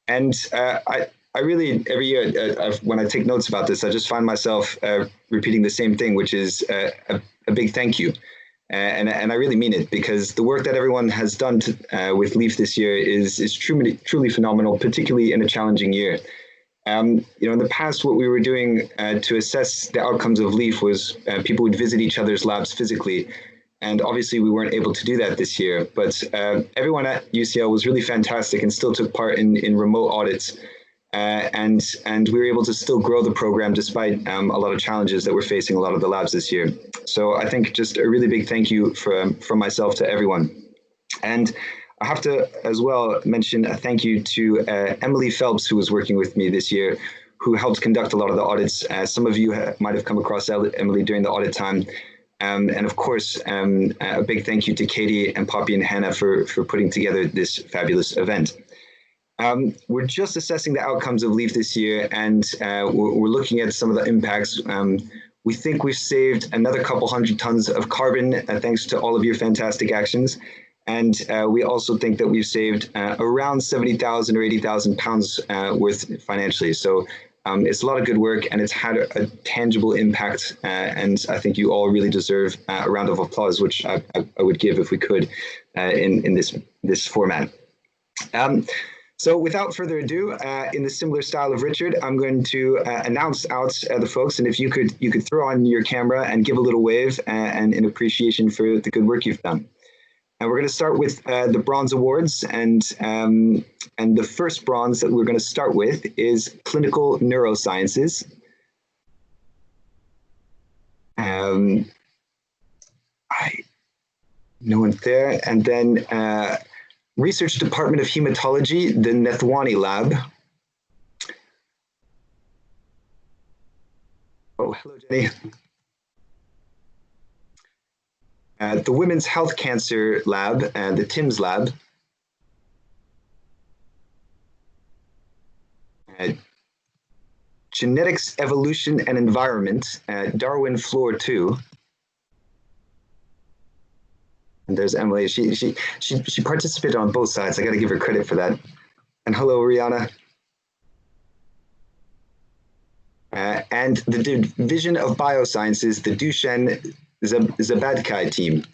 And I really, every year, when I take notes about this, I just find myself repeating the same thing, which is a big thank you. And I really mean it, because the work that everyone has done with LEAF this year is truly phenomenal, particularly in a challenging year. In the past, what we were doing to assess the outcomes of LEAF was people would visit each other's labs physically. And obviously, we weren't able to do that this year. But everyone at UCL was really fantastic and still took part in remote audits. And we were able to still grow the program despite a lot of challenges that we're facing a lot of the labs this year. So I think just a really big thank you from myself to everyone. And I have to as well mention a thank you to Emily Phelps, who was working with me this year, who helped conduct a lot of the audits. Some of you might have come across Emily during the audit time. And of course, a big thank you to Katie and Poppy and Hannah for putting together this fabulous event. We're just assessing the outcomes of LEAF this year, and we're looking at some of the impacts. We think we've saved another couple 100 tons of carbon thanks to all of your fantastic actions. And we also think that we've saved around 70,000 or 80,000 pounds worth financially. So it's a lot of good work, and it's had a tangible impact. And I think you all really deserve a round of applause, which I would give if we could in this format. So without further ado, in the similar style of Richard, I'm going to announce out the folks. And if you could throw on your camera and give a little wave and in appreciation for the good work you've done. And we're going to start with the bronze awards, and the first bronze that we're going to start with is clinical neurosciences. No one's there. And then Research Department of Hematology, the Nethwani Lab. Oh, hello, Jenny. The Women's Health Cancer Lab, and the TIMS Lab. Genetics, Evolution, and Environment, Darwin Floor 2. And there's Emily. She participated on both sides. I got to give her credit for that. And hello, Rihanna. And the Division of Biosciences, the Duchenne Zabadkai team.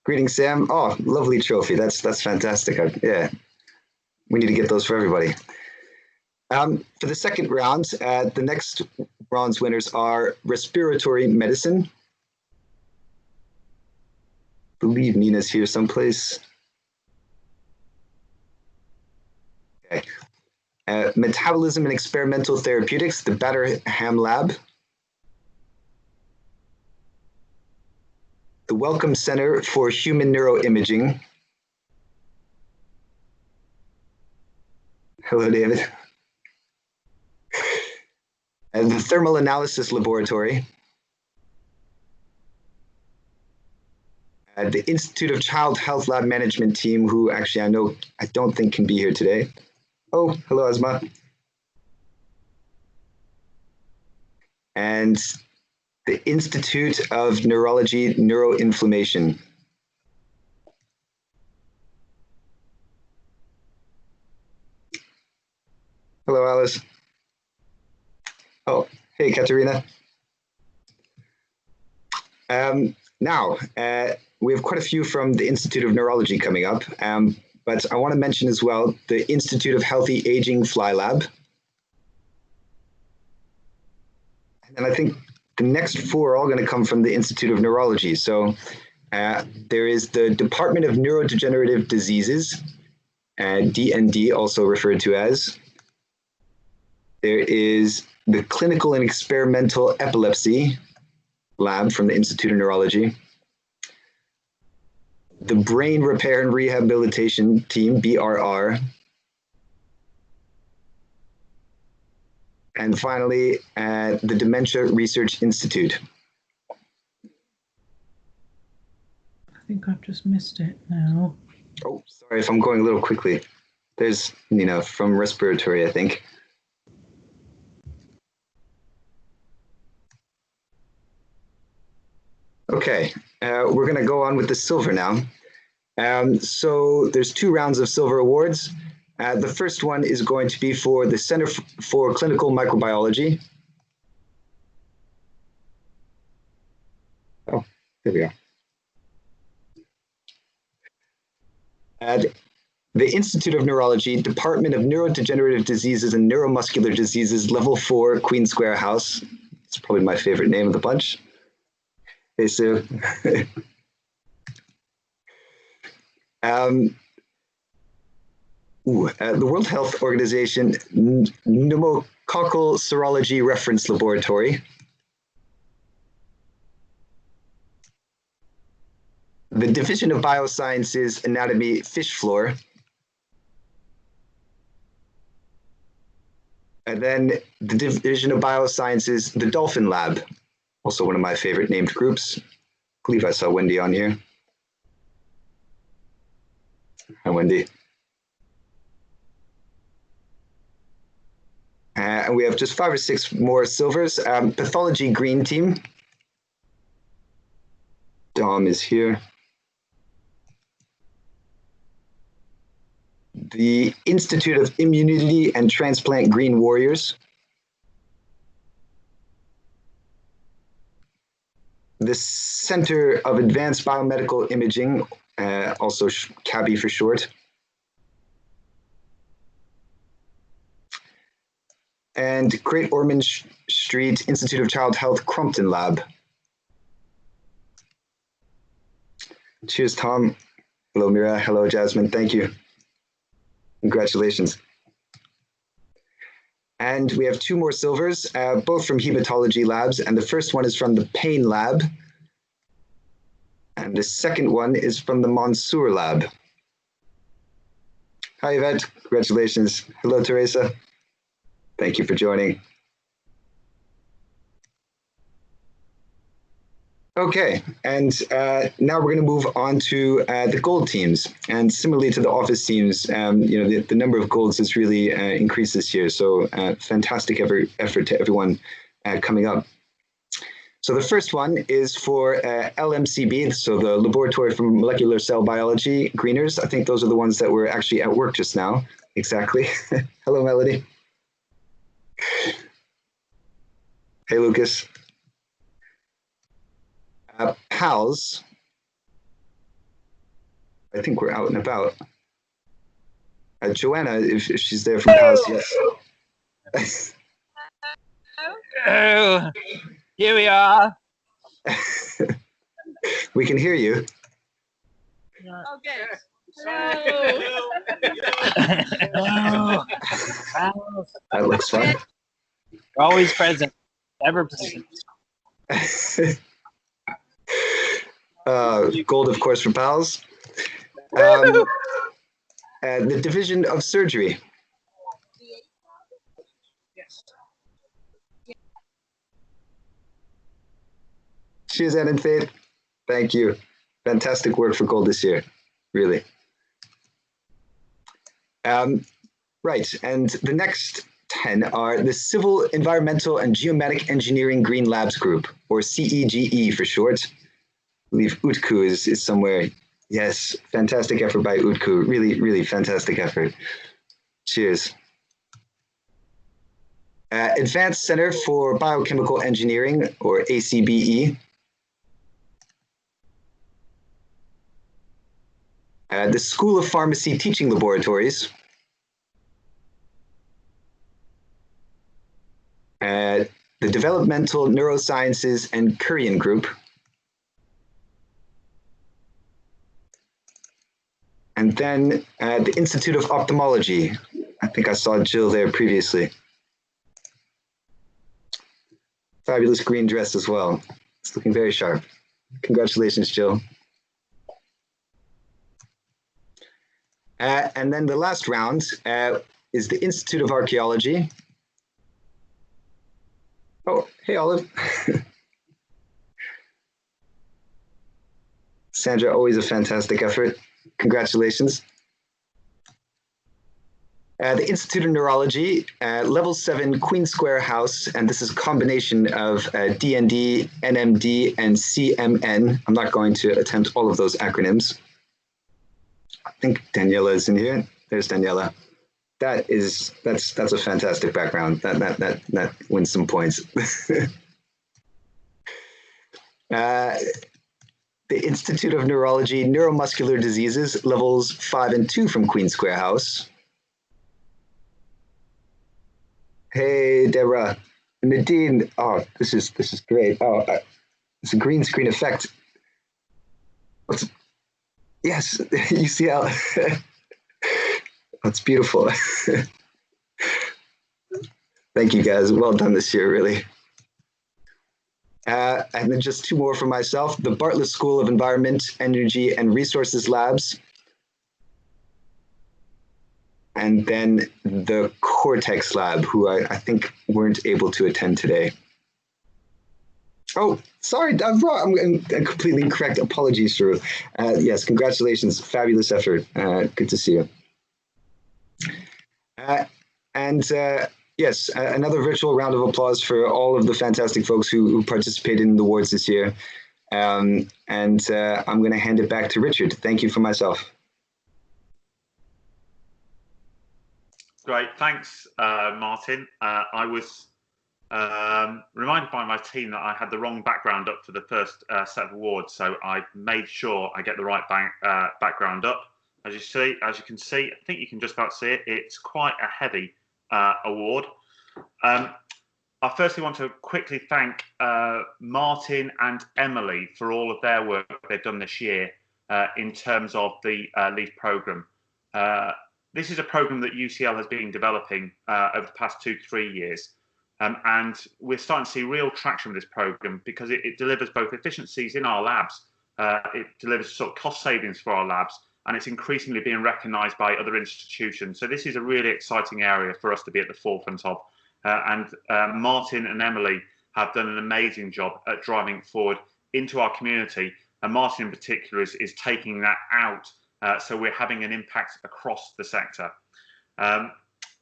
Greetings, Sam. Oh, lovely trophy. That's fantastic. Yeah, we need to get those for everybody. For the second round, the next bronze winners are respiratory medicine. I believe Nina's here someplace. Okay. Metabolism and Experimental Therapeutics, the Batterham Lab. The Wellcome Center for Human Neuroimaging. Hello, David. And the Thermal Analysis Laboratory. The Institute of Child Health Lab Management team, who actually I don't think can be here today. Oh, hello, Asma. And the Institute of Neurology Neuroinflammation. Hello, Alice. Oh, hey, Katerina. Now, we have quite a few from the Institute of Neurology coming up, but I want to mention as well the Institute of Healthy Aging Fly Lab. And I think the next four are all going to come from the Institute of Neurology. So there is the Department of Neurodegenerative Diseases, DND, also referred to as. There is the Clinical and Experimental Epilepsy Lab from the Institute of Neurology. The Brain Repair and Rehabilitation Team, BRR. And finally, the Dementia Research Institute. I think I've just missed it now. Oh, sorry if I'm going a little quickly. There's, from respiratory, I think. Okay, we're going to go on with the silver now. So there's 2 rounds of silver awards. The first one is going to be for the Center for Clinical Microbiology. Oh, there we are. The Institute of Neurology, Department of Neurodegenerative Diseases and Neuromuscular Diseases, Level 4, Queen Square House. It's probably my favorite name of the bunch. Hey, Sue. The World Health Organization Pneumococcal Serology Reference Laboratory. The Division of Biosciences Anatomy Fish Floor. And then the Division of Biosciences, the Dolphin Lab. Also one of my favorite named groups. I believe I saw Wendy on here. Hi, Wendy. And we have just 5 or 6 more silvers. Pathology Green Team. Dom is here. The Institute of Immunity and Transplant Green Warriors. The Center of Advanced Biomedical Imaging, also CABI for short. And Great Ormond Street Institute of Child Health Crompton Lab. Cheers, Tom. Hello, Mira. Hello, Jasmine. Thank you. Congratulations. And we have two more silvers, both from hematology labs. And the first one is from the pain lab. And the second one is from the Mansour lab. Hi, Yvette. Congratulations. Hello, Teresa. Thank you for joining. Okay, and now we're going to move on to the gold teams. And similarly to the office teams, you know, the number of golds has really increased this year. So fantastic effort to everyone coming up. So the first one is for LMCB, so the Laboratory for Molecular Cell Biology Greeners. I think those are the ones that were actually at work just now. Exactly. Hello, Melody. Hey, Lucas. PALS. I think we're out and about. Joanna, if she's there from PALS, yes. Oh, here we are. We can hear you. Okay. Hello. That looks fun. Always present, ever present. Gold, of course, for PALS. The Division of Surgery. Cheers, Ed and Faith. Thank you. Fantastic work for gold this year, really. Right, and the next 10 are the Civil, Environmental, and Geomatic Engineering Green Labs Group, or CEGE for short. I believe Ucl is somewhere. Yes, fantastic effort by Ucl. Really, really fantastic effort. Cheers. Advanced Center for Biochemical Engineering, or ACBE. The School of Pharmacy Teaching Laboratories. The Developmental Neurosciences and Kurian Group. And then the Institute of Ophthalmology. I think I saw Jill there previously. Fabulous green dress as well. It's looking very sharp. Congratulations, Jill. And then the last round is the Institute of Archaeology. Oh, hey, Olive. Sandra, always a fantastic effort. Congratulations. The Institute of Neurology, Level 7 Queen Square House, and this is a combination of DND, NMD, and CMN. I'm not going to attempt all of those acronyms. I think Daniela is in here. There's Daniela. That's a fantastic background. That wins some points. The Institute of Neurology, Neuromuscular Diseases, levels 5 and 2 from Queen Square House. Hey, Deborah. Nadine. Oh, this is great. Oh, it's a green screen effect. Yes, UCL. That's beautiful. Thank you, guys. Well done this year, really. And then just two more for myself. The Bartlett School of Environment, Energy, and Resources Labs. And then the Cortex Lab, who I think weren't able to attend today. Oh, sorry, I'm wrong. I'm completely incorrect. Apologies, Shrew. Yes, congratulations. Fabulous effort. Good to see you. Yes, another virtual round of applause for all of the fantastic folks who participated in the awards this year. I'm going to hand it back to Richard. Thank you for myself. Great, thanks, Martin. I was reminded by my team that I had the wrong background up for the first set of awards, so I made sure I get the right background up. As you can see, I think you can just about see it. It's quite a heavy award. I firstly want to quickly thank Martin and Emily for all of their work they've done this year. in terms of the LEAF programme. This is a programme that UCL has been developing over the past 2 to 3 years. And we're starting to see real traction with this programme because it delivers both efficiencies in our labs, it delivers sort of cost savings for our labs, and it's increasingly being recognised by other institutions. So this is a really exciting area for us to be at the forefront of. Martin and Emily have done an amazing job at driving it forward into our community. And Martin in particular is taking that out. So we're having an impact across the sector.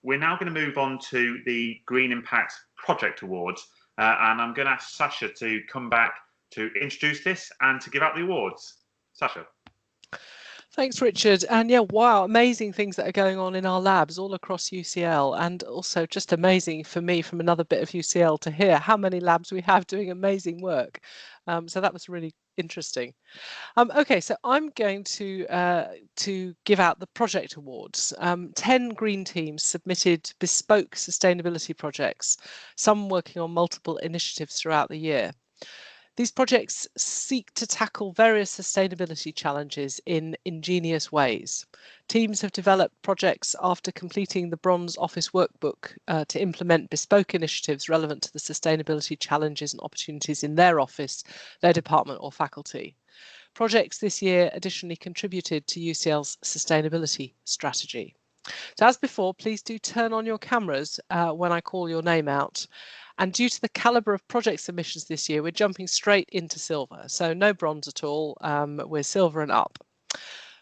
We're now going to move on to the Green Impact Project Awards. And I'm going to ask Sasha to come back to introduce this and to give out the awards. Sasha. Thanks, Richard. And yeah, wow, amazing things that are going on in our labs all across UCL, and also just amazing for me from another bit of UCL to hear how many labs we have doing amazing work. So that was really interesting. Okay, so I'm going to give out the project awards. 10 green teams submitted bespoke sustainability projects, some working on multiple initiatives throughout the year. These projects seek to tackle various sustainability challenges in ingenious ways. Teams have developed projects after completing the Bronze Office Workbook to implement bespoke initiatives relevant to the sustainability challenges and opportunities in their office, their department or faculty. Projects this year additionally contributed to UCL's sustainability strategy. So as before, please do turn on your cameras when I call your name out. And due to the calibre of project submissions this year, we're jumping straight into silver. So no bronze at all, we're silver and up.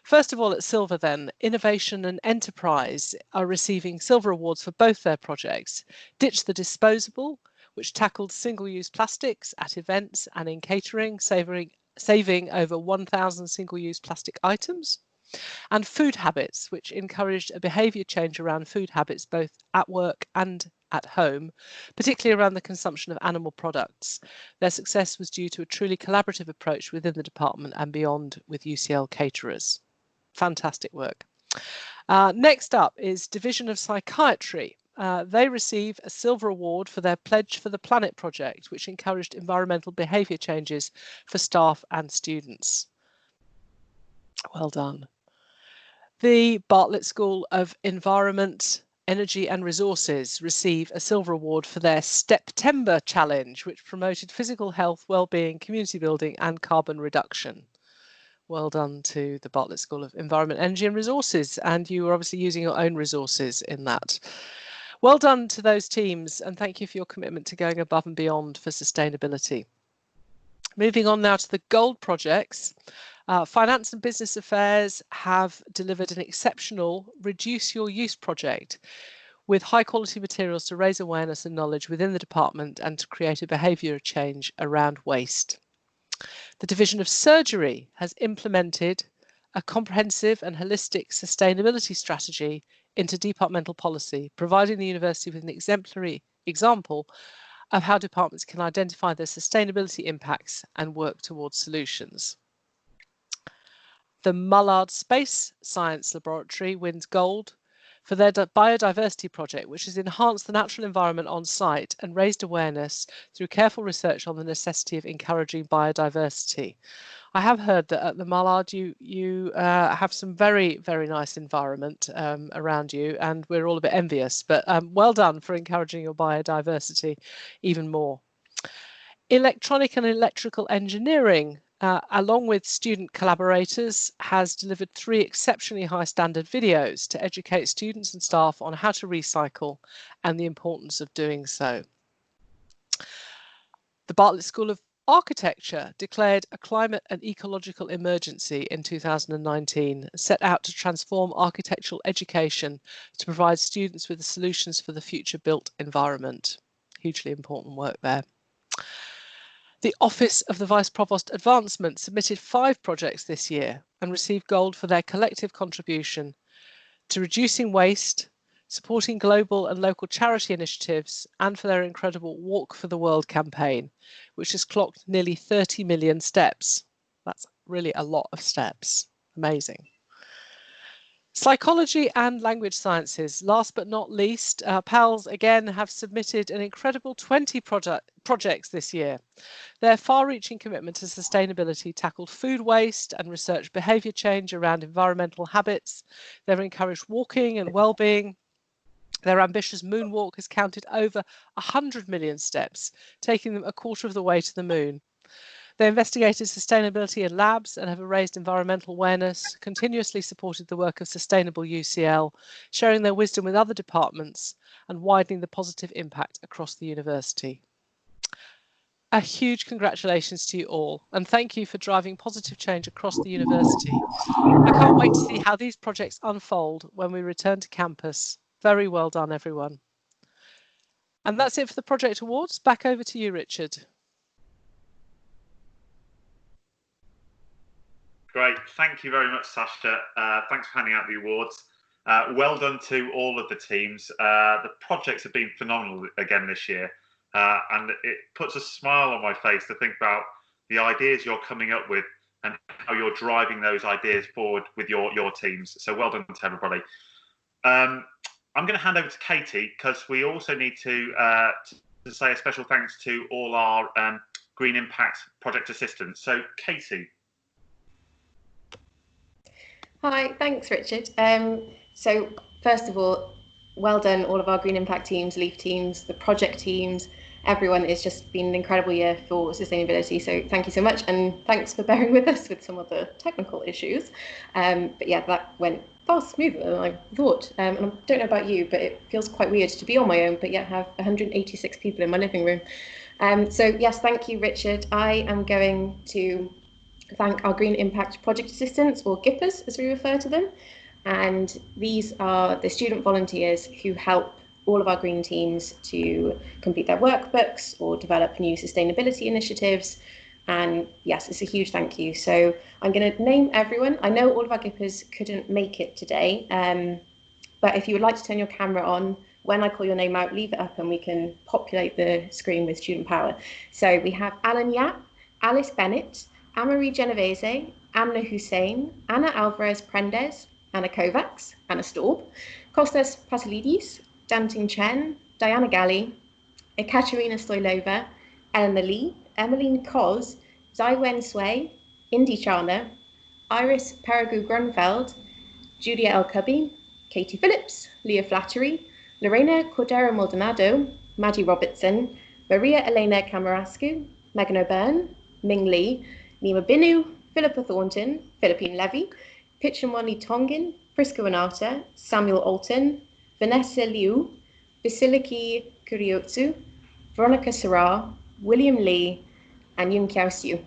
First of all, at silver then, Innovation and Enterprise are receiving silver awards for both their projects. Ditch the Disposable, which tackled single-use plastics at events and in catering, saving over 1,000 single-use plastic items. And Food Habits, which encouraged a behaviour change around food habits both at work and at home, particularly around the consumption of animal products. Their success was due to a truly collaborative approach within the department and beyond with UCL caterers. Fantastic work. Next up is Division of Psychiatry. They receive a silver award for their Pledge for the Planet project, which encouraged environmental behaviour changes for staff and students. Well done. The Bartlett School of Environment, Energy and Resources receive a silver award for their September challenge, which promoted physical health, well-being, community building and carbon reduction. Well done to the Bartlett School of Environment, Energy and Resources, and you were obviously using your own resources in that. Well done to those teams, and thank you for your commitment to going above and beyond for sustainability. Moving on now to the gold projects. Finance and Business Affairs have delivered an exceptional Reduce Your Use project with high quality materials to raise awareness and knowledge within the department and to create a behaviour change around waste. The Division of Surgery has implemented a comprehensive and holistic sustainability strategy into departmental policy, providing the university with an exemplary example of how departments can identify their sustainability impacts and work towards solutions. The Mullard Space Science Laboratory wins gold for their biodiversity project, which has enhanced the natural environment on site and raised awareness through careful research on the necessity of encouraging biodiversity. I have heard that at the Mullard you have some very, very nice environment around you, and we're all a bit envious, but well done for encouraging your biodiversity even more. Electronic and Electrical Engineering, along with student collaborators, has delivered 3 exceptionally high standard videos to educate students and staff on how to recycle and the importance of doing so. The Bartlett School of Architecture declared a climate and ecological emergency in 2019, set out to transform architectural education to provide students with the solutions for the future built environment. Hugely important work there. The Office of the Vice Provost Advancement submitted 5 projects this year and received gold for their collective contribution to reducing waste, supporting global and local charity initiatives, and for their incredible Walk for the World campaign, which has clocked nearly 30 million steps. That's really a lot of steps. Amazing. Psychology and language sciences. Last but not least, PALS again have submitted an incredible 20 projects this year. Their far-reaching commitment to sustainability tackled food waste and researched behaviour change around environmental habits. They've encouraged walking and well-being. Their ambitious moonwalk has counted over 100 million steps, taking them a quarter of the way to the moon. They investigated sustainability in labs and have raised environmental awareness, continuously supported the work of Sustainable UCL, sharing their wisdom with other departments and widening the positive impact across the university. A huge congratulations to you all, and thank you for driving positive change across the university. I can't wait to see how these projects unfold when we return to campus. Very well done, everyone. And that's it for the project awards. Back over to you, Richard. Great. Thank you very much, Sasha. Thanks for handing out the awards. Well done to all of the teams. The projects have been phenomenal again this year. And it puts a smile on my face to think about the ideas you're coming up with and how you're driving those ideas forward with your teams. So well done to everybody. I'm going to hand over to Katie because we also need to say a special thanks to all our Green Impact project assistants. So Katie. Hi, thanks, Richard. So first of all, well done, all of our Green Impact teams, LEAF teams, the project teams, everyone. It's just been an incredible year for sustainability. So thank you so much. And thanks for bearing with us with some of the technical issues. But yeah, that went far smoother than I thought. And I don't know about you, but it feels quite weird to be on my own, but yet have 186 people in my living room. So yes, thank you, Richard. I am going to thank our Green Impact project assistants, or GIPers as we refer to them. And these are the student volunteers who help all of our green teams to complete their workbooks or develop new sustainability initiatives. And yes, it's a huge thank you. So I'm going to name everyone. I know all of our GIPers couldn't make it today, but if you would like to turn your camera on, when I call your name out, leave it up and we can populate the screen with student power. So we have Alan Yap, Alice Bennett, Amarie Genovese, Amna Hussein, Anna Alvarez Prendes, Anna Kovacs, Anna Staub, Kostas Pasilidis, Danting Chen, Diana Galli, Ekaterina Stoilova, Eleanor Lee, Emmeline Koz, Zaiwen Sway, Indy Chana, Iris Paragu Grunfeld, Julia El Cubby, Katie Phillips, Leah Flattery, Lorena Cordero Maldonado, Maddie Robertson, Maria Elena Camarascu, Megan O'Byrne, Ming Lee, Nima Binu, Philippa Thornton, Philippine Levy, Pichamwani Tongin, Prisca Renata, Samuel Alton, Vanessa Liu, Basiliki Kuriotsu, Veronica Sarrar, William Lee, and Yun Kiao Siu.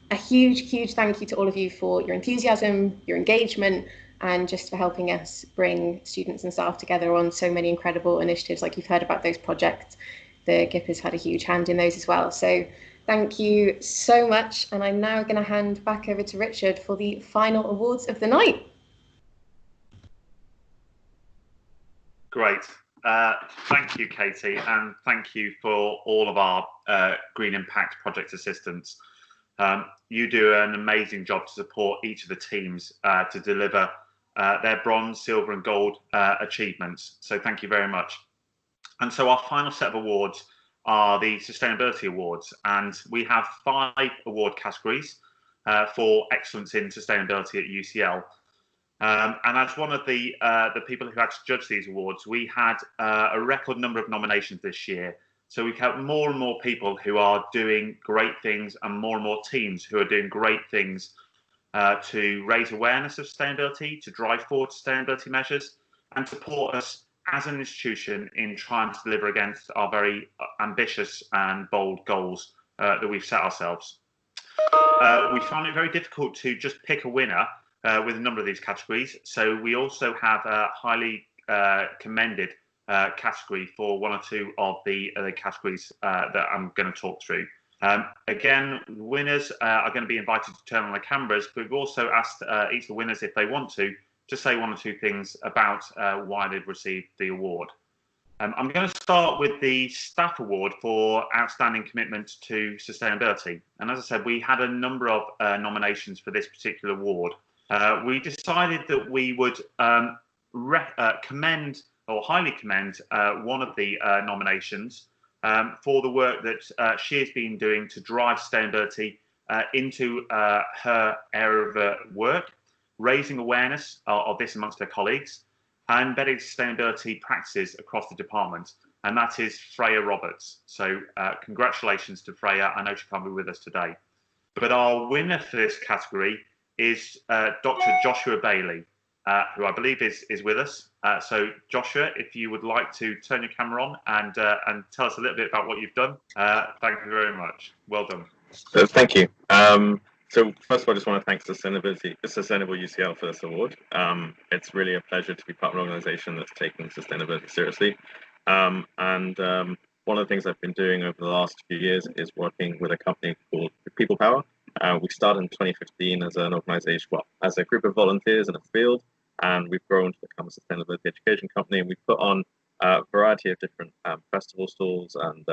A huge thank you to all of you for your enthusiasm, your engagement, and just for helping us bring students and staff together on so many incredible initiatives like you've heard about those projects. The GIPers had a huge hand in those as well. So thank you so much. And I'm now going to hand back over to Richard for the final awards of the night. Great. Thank you, Katie, and thank you for all of our Green Impact project assistants. You do an amazing job to support each of the teams to deliver their bronze, silver and gold achievements. So thank you very much. And so our final set of awards are the Sustainability Awards, and we have 5 award categories for excellence in sustainability at UCL. And as one of the people who had to judge these awards, we had a record number of nominations this year. So we've had more and more people who are doing great things and more teams who are doing great things to raise awareness of sustainability, to drive forward sustainability measures, and support us as an institution in trying to deliver against our very ambitious and bold goals that we've set ourselves. We found it very difficult to just pick a winner with a number of these categories. So we also have a highly commended category for 1 or 2 of the categories that I'm going to talk through. Again, winners are going to be invited to turn on their cameras, but we've also asked each of the winners, if they want to say 1 or 2 things about why they've received the award. I'm going to start with the Staff Award for Outstanding Commitment to Sustainability. And as I said, we had a number of nominations for this particular award. we decided that we would commend or highly commend one of the nominations for the work that she has been doing to drive sustainability into her area of work, raising awareness of this amongst her colleagues, and embedding sustainability practices across the department. And that is Freya Roberts. So congratulations to Freya. I know she can't be with us today. But our winner for this category is Dr. Joshua Bailey, who I believe is with us. So Joshua, if you would like to turn your camera on and tell us a little bit about what you've done. Thank you very much. Well done. Thank you. So first of all, I just want to thank Sustainable UCL for this award. It's really a pleasure to be part of an organisation that's taking sustainability seriously. One of the things I've been doing over the last few years is working with a company called People Power. We started in 2015 as an organisation, well, as a group of volunteers in a field, and we've grown to become a sustainability education company. And we put on a variety of different festival stalls and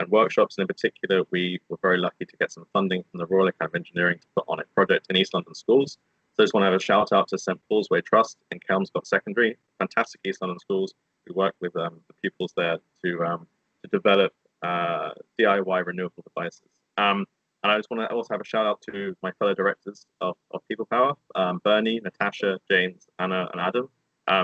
workshops. And in particular, we were very lucky to get some funding from the Royal Academy of Engineering to put on a project in East London schools. So I just want to have a shout out to St Paul's Way Trust in Kelmscott Secondary, fantastic East London schools. We work with the pupils there to develop DIY renewable devices. And I just want to also have a shout out to my fellow directors of People Power, Bernie, Natasha, James, Anna, and Adam.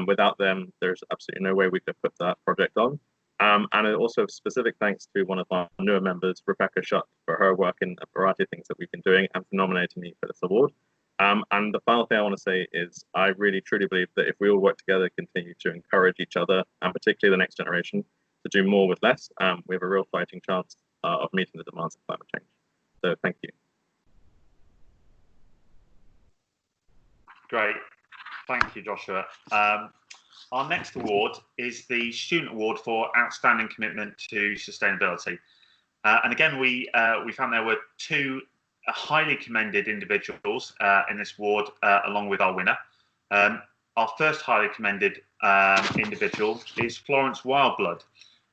Without them, there's absolutely no way we could put that project on. And also specific thanks to one of our newer members, Rebecca Shutt, for her work in a variety of things that we've been doing and for nominating me for this award. And the final thing I want to say is I really truly believe that if we all work together, continue to encourage each other, and particularly the next generation, to do more with less, we have a real fighting chance of meeting the demands of climate change. So thank you. Great. Thank you, Joshua. Our next award is the Student Award for Outstanding Commitment to Sustainability. And again, we found there were two highly commended individuals in this award, along with our winner. Our first highly commended individual is Florence Wildblood.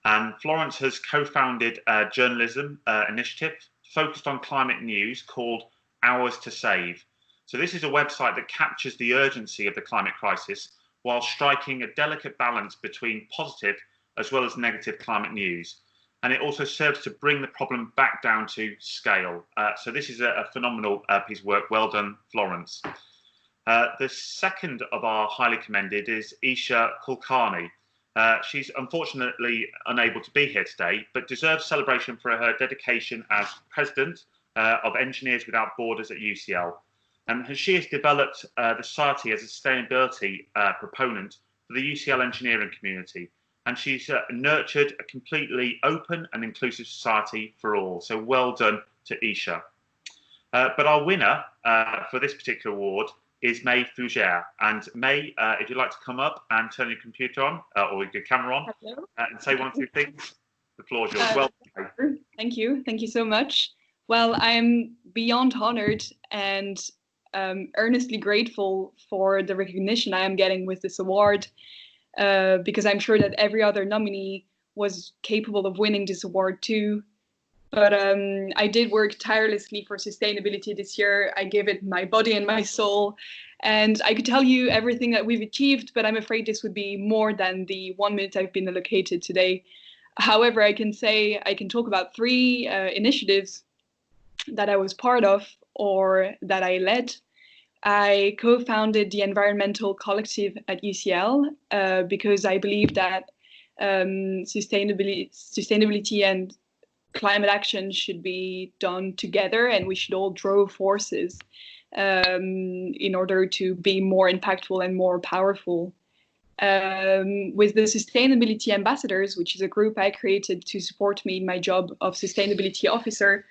And Florence has co-founded a journalism initiative focused on climate news called Hours to Save. So this is a website that captures the urgency of the climate crisis while striking a delicate balance between positive as well as negative climate news. And it also serves to bring the problem back down to scale. So this is a phenomenal piece of work. Well done, Florence. The second of our highly commended is Ayesha Kulkarni. She's unfortunately unable to be here today, but deserves celebration for her dedication as president of Engineers Without Borders at UCL. And she has developed the society as a sustainability proponent for the UCL engineering community. And she's nurtured a completely open and inclusive society for all. So well done to Ayesha. But our winner for this particular award is May Fougere. And May, if you'd like to come up and turn your computer on or your camera on and say one or two things, the floor is yours. Well done. Thank you. Thank you so much. Well, I'm beyond honored and earnestly grateful for the recognition I am getting with this award, because I'm sure that every other nominee was capable of winning this award too. But I did work tirelessly for sustainability this year. I gave it my body and my soul. And I could tell you everything that we've achieved, but I'm afraid this would be more than the 1 minute I've been allocated today. However, I can talk about three initiatives that I was part of or that I led. I co-founded the Environmental Collective at UCL because I believe that sustainability and climate action should be done together, and we should all draw forces in order to be more impactful and more powerful. With the Sustainability Ambassadors, which is a group I created to support me in my job of Sustainability Officer,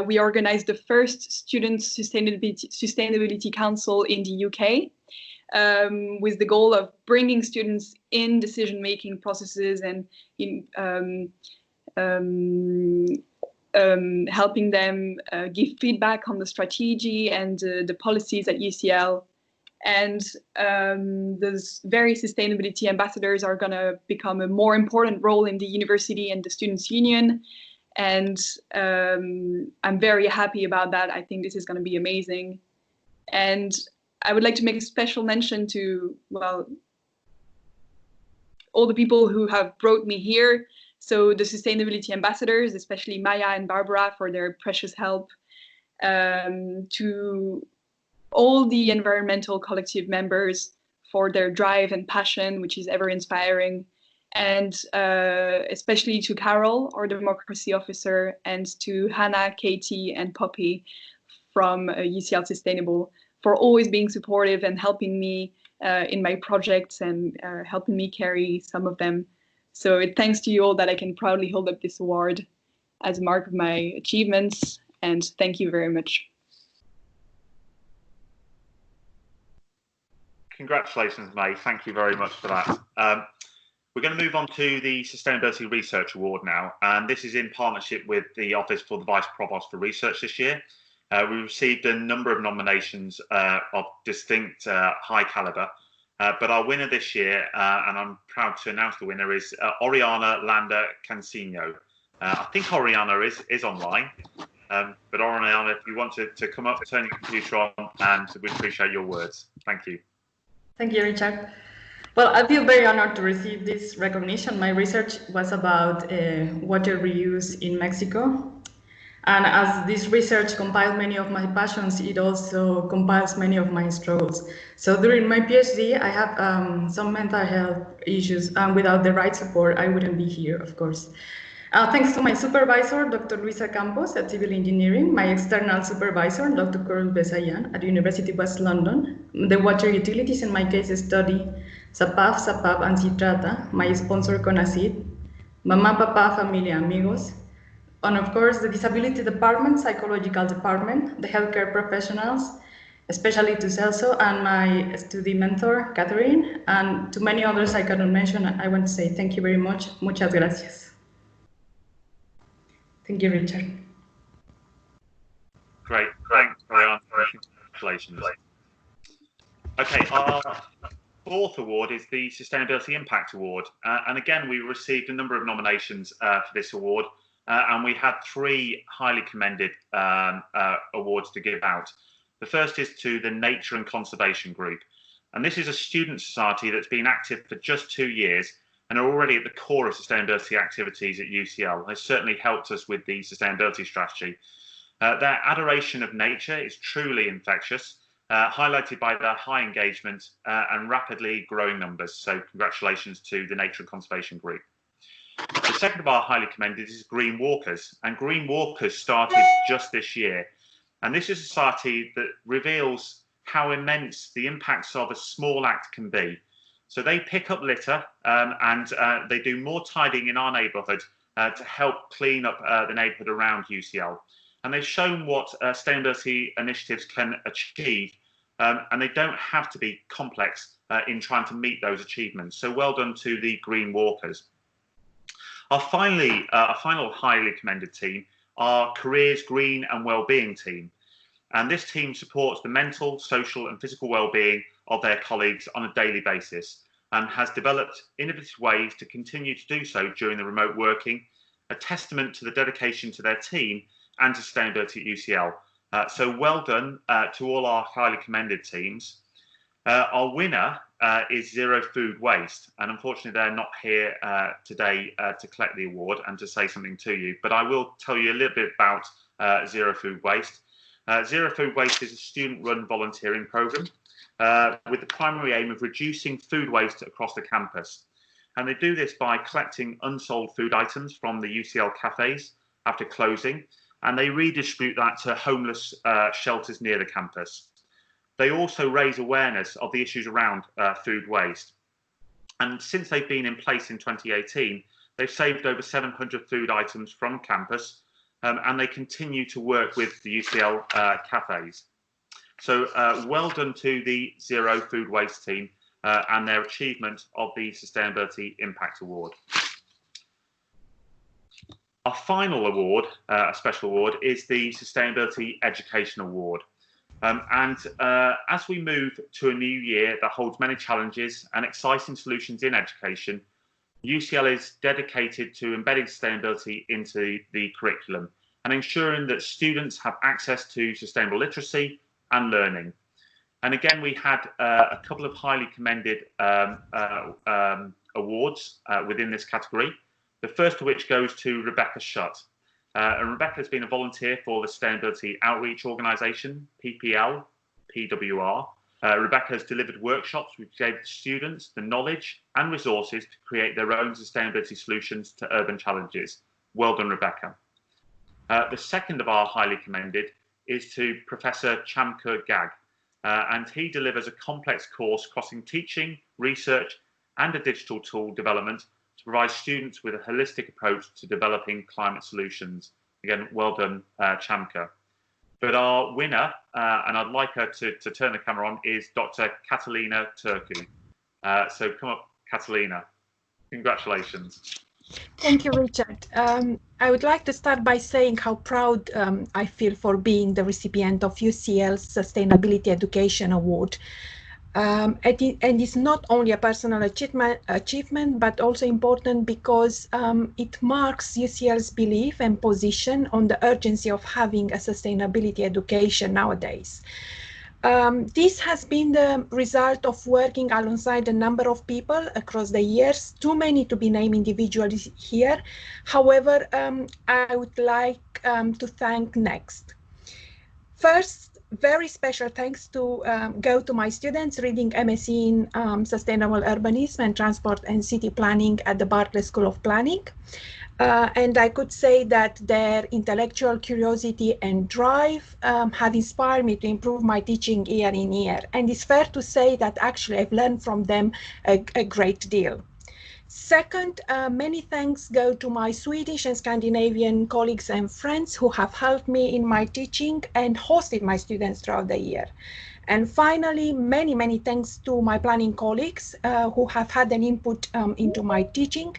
we organized the first Student Sustainability Council in the UK, with the goal of bringing students in decision-making processes and helping them give feedback on the strategy and the policies at UCL. And those very sustainability ambassadors are going to become a more important role in the university and the Students' Union. And I'm very happy about that. I think this is going to be amazing. And I would like to make a special mention to, well, all the people who have brought me here. So the sustainability ambassadors, especially Maya and Barbara, for their precious help, to all the environmental collective members for their drive and passion, which is ever inspiring, and especially to Carol, our democracy officer, and to Hannah, Katie, and Poppy from UCL Sustainable for always being supportive and helping me in my projects and helping me carry some of them. So it's thanks to you all that I can proudly hold up this award as a mark of my achievements, and thank you very much. Congratulations, May. Thank you very much for that. We're going to move on to the Sustainability Research Award now, and this is in partnership with the Office for the Vice Provost for Research this year. We received a number of nominations of distinct high caliber, but our winner this year, and I'm proud to announce the winner, is Oriana Landa Cancino. I think Oriana is online, but Oriana, if you want to come up, turn your computer on, and we appreciate your words. Thank you. Thank you, Richard. Well, I feel very honored to receive this recognition. My research was about water reuse in Mexico. And as this research compiled many of my passions, it also compiles many of my struggles. So during my PhD, I have some mental health issues, and without the right support, I wouldn't be here, of course. Thanks to my supervisor, Dr. Luisa Campos at Civil Engineering, my external supervisor, Dr. Coral Besayan at University of West London, the water utilities in my case study, SAPAF, SAPAP, and Citrata, my sponsor, CONACYT, Mamá, Papá, Familia, Amigos, and of course, the Disability Department, Psychological Department, the healthcare professionals, especially to Celso, and my study mentor, Catherine, and to many others I cannot mention. I want to say thank you very much. Muchas gracias. Thank you, Richard. Great. Thanks, Marianne. Congratulations. Okay, our fourth award is the Sustainability Impact Award. And again, we received a number of nominations for this award. And we had three highly commended awards to give out. The first is to the Nature and Conservation Group. And this is a student society that's been active for just 2 years and are already at the core of sustainability activities at UCL. They certainly helped us with the sustainability strategy. Their adoration of nature is truly infectious, highlighted by their high engagement and rapidly growing numbers. So congratulations to the Nature and Conservation Group. The second of our highly commended is Green Walkers, and Green Walkers started just this year. And this is a society that reveals how immense the impacts of a small act can be. So they pick up litter and they do more tidying in our neighbourhood to help clean up the neighbourhood around UCL. And they've shown what sustainability initiatives can achieve, and they don't have to be complex in trying to meet those achievements. So well done to the Green Walkers. Our final highly commended team are Careers, Green and Wellbeing team. And this team supports the mental, social and physical well-being of their colleagues on a daily basis and has developed innovative ways to continue to do so during the remote working, a testament to the dedication to their team and to sustainability at UCL. So well done to all our highly commended teams. Our winner is Zero Food Waste, and unfortunately they're not here today to collect the award and to say something to you, but I will tell you a little bit about Zero Food Waste. Zero Food Waste is a student-run volunteering programme with the primary aim of reducing food waste across the campus. And they do this by collecting unsold food items from the UCL cafes after closing, and they redistribute that to homeless shelters near the campus. They also raise awareness of the issues around food waste. And since they've been in place in 2018, they've saved over 700 food items from campus, and they continue to work with the UCL cafes. So well done to the Zero Food Waste team and their achievement of the Sustainability Impact Award. Our final award, a special award, is the Sustainability Education Award. As we move to a new year that holds many challenges and exciting solutions in education, UCL is dedicated to embedding sustainability into the curriculum and ensuring that students have access to sustainable literacy and learning. And again, we had a couple of highly commended awards within this category. The first of which goes to Rebecca Shutt. And Rebecca has been a volunteer for the Sustainability Outreach Organisation, PPL, PWR. Rebecca has delivered workshops which gave students the knowledge and resources to create their own sustainability solutions to urban challenges. Well done, Rebecca. The second of our highly commended is to Professor Chamka Gag, and he delivers a complex course crossing teaching, research, and a digital tool development to provide students with a holistic approach to developing climate solutions. Again, well done, Chamka. But our winner, and I'd like her to turn the camera on, is Dr. Catalina Turkey. So come up, Catalina. Congratulations. Thank you, Richard. I would like to start by saying how proud I feel for being the recipient of UCL's Sustainability Education Award. And it's not only a personal achievement, but also important because it marks UCL's belief and position on the urgency of having a sustainability education nowadays. This has been the result of working alongside a number of people across the years, too many to be named individually here. However, I would like to thank next. First, very special thanks to go to my students reading MSc in Sustainable Urbanism and Transport and City Planning at the Bartlett School of Planning. And I could say that their intellectual curiosity and drive have inspired me to improve my teaching year in year. And it's fair to say that actually I've learned from them a great deal. Second, many thanks go to my Swedish and Scandinavian colleagues and friends who have helped me in my teaching and hosted my students throughout the year. And finally, many, many thanks to my planning colleagues who have had an input into my teaching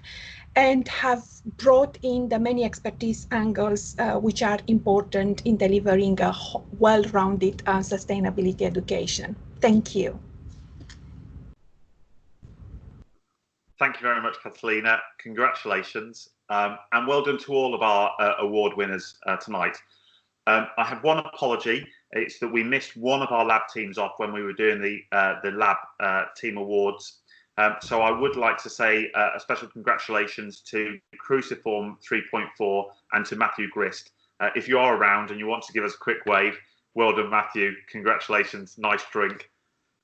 and have brought in the many expertise angles which are important in delivering a well-rounded sustainability education. Thank you. Thank you very much, Catalina. Congratulations. And well done to all of our award winners tonight. I have one apology. It's that we missed one of our lab teams off when we were doing the lab team awards. So I would like to say a special congratulations to Cruciform 3.4 and to Matthew Grist. If you are around and you want to give us a quick wave, well done, Matthew. Congratulations. Nice drink.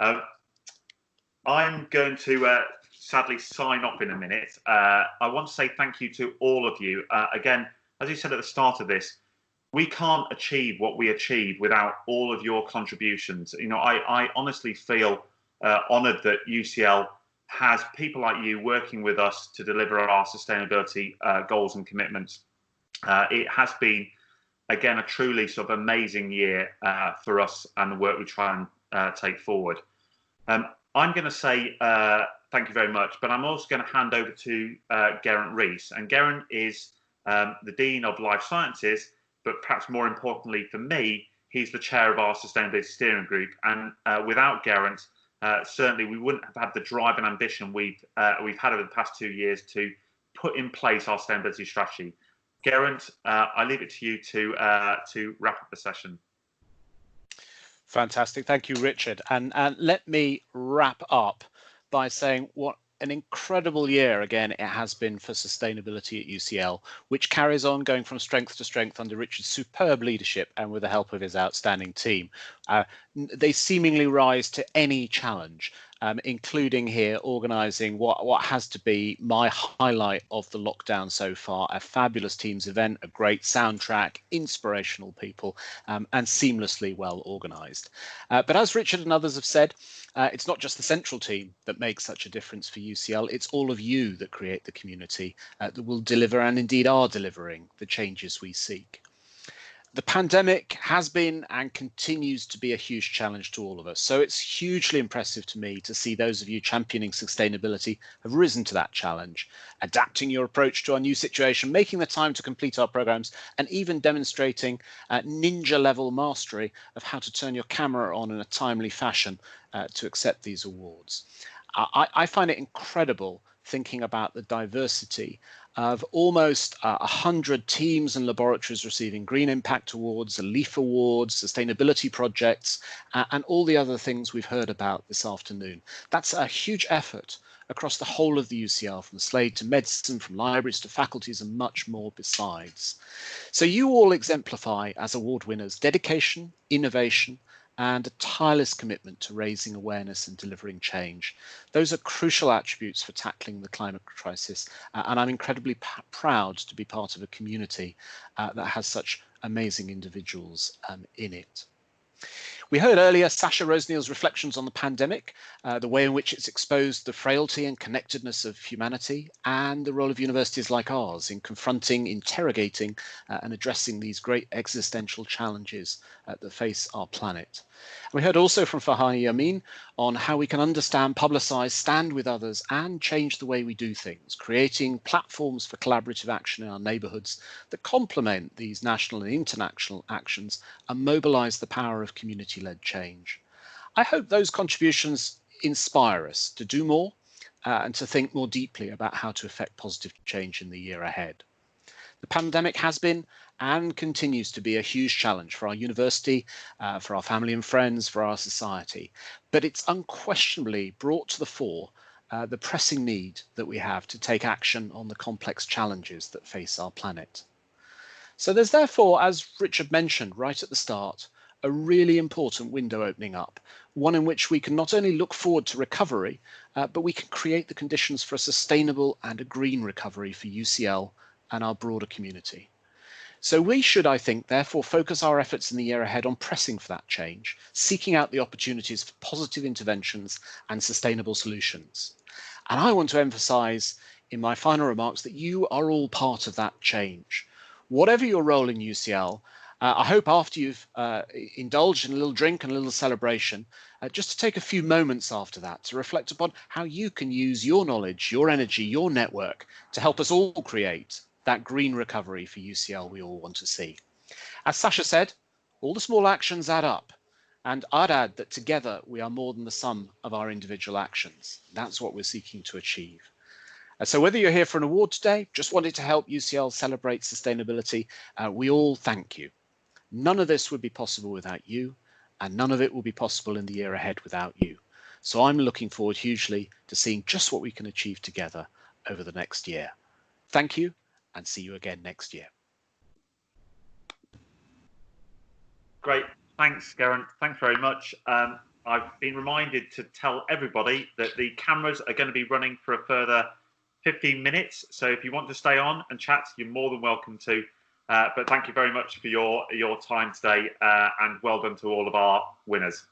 I'm going to sadly sign off in a minute. I want to say thank you to all of you. Again, as you said at the start of this, we can't achieve what we achieve without all of your contributions. You know, I honestly feel honoured that UCL has people like you working with us to deliver our sustainability goals and commitments. It has been, again, a truly sort of amazing year for us and the work we try and take forward. I'm going to say thank you very much, but I'm also going to hand over to Geraint Rees. And Geraint is the Dean of Life Sciences, but perhaps more importantly for me, he's the chair of our Sustainability Steering Group. And without Geraint, certainly we wouldn't have had the drive and ambition we've had over the past 2 years to put in place our sustainability strategy. Geraint, I leave it to you to wrap up the session. Fantastic. Thank you, Richard. And let me wrap up by saying what an incredible year, again, it has been for sustainability at UCL, which carries on going from strength to strength under Richard's superb leadership and with the help of his outstanding team. They seemingly rise to any challenge, including here organising what has to be my highlight of the lockdown so far, a fabulous Teams event, a great soundtrack, inspirational people, and seamlessly well organised. But as Richard and others have said, it's not just the central team that makes such a difference for UCL, it's all of you that create the community that will deliver and indeed are delivering the changes we seek. The pandemic has been and continues to be a huge challenge to all of us. So it's hugely impressive to me to see those of you championing sustainability have risen to that challenge, adapting your approach to our new situation, making the time to complete our programs, and even demonstrating ninja level mastery of how to turn your camera on in a timely fashion to accept these awards. I find it incredible thinking about the diversity of almost 100 teams and laboratories receiving Green Impact Awards, LEAF Awards, sustainability projects, and all the other things we've heard about this afternoon. That's a huge effort across the whole of the UCL, from Slade to medicine, from libraries to faculties, and much more besides. So you all exemplify, as award winners, dedication, innovation, and a tireless commitment to raising awareness and delivering change. Those are crucial attributes for tackling the climate crisis, and I'm incredibly proud to be part of a community that has such amazing individuals in it. We heard earlier Sasha Rosneal's reflections on the pandemic, the way in which it's exposed the frailty and connectedness of humanity, and the role of universities like ours in confronting, interrogating, and addressing these great existential challenges that face our planet. We heard also from Vahana Yamin on how we can understand, publicize, stand with others, and change the way we do things, creating platforms for collaborative action in our neighborhoods that complement these national and international actions and mobilize the power of community-led change. I hope those contributions inspire us to do more and to think more deeply about how to effect positive change in the year ahead. The pandemic has been and continues to be a huge challenge for our university, for our family and friends, for our society. But it's unquestionably brought to the fore the pressing need that we have to take action on the complex challenges that face our planet. So there's therefore, as Richard mentioned right at the start, a really important window opening up, one in which we can not only look forward to recovery, but we can create the conditions for a sustainable and a green recovery for UCL and our broader community. So we should, I think, therefore focus our efforts in the year ahead on pressing for that change, seeking out the opportunities for positive interventions and sustainable solutions. And I want to emphasize in my final remarks that you are all part of that change. Whatever your role in UCL, I hope after you've indulged in a little drink and a little celebration, just to take a few moments after that to reflect upon how you can use your knowledge, your energy, your network to help us all create that green recovery for UCL we all want to see. As Sasha said, all the small actions add up, and I'd add that together we are more than the sum of our individual actions. That's what we're seeking to achieve. So whether you're here for an award today, just wanted to help UCL celebrate sustainability, we all thank you. None of this would be possible without you, and none of it will be possible in the year ahead without you. So I'm looking forward hugely to seeing just what we can achieve together over the next year. Thank you, and see you again next year. Great. Thanks, Geraint. Thanks very much. I've been reminded to tell everybody that the cameras are going to be running for a further 15 minutes. So if you want to stay on and chat, you're more than welcome to. But thank you very much for your time today, and well done to all of our winners.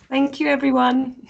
Thank you, everyone.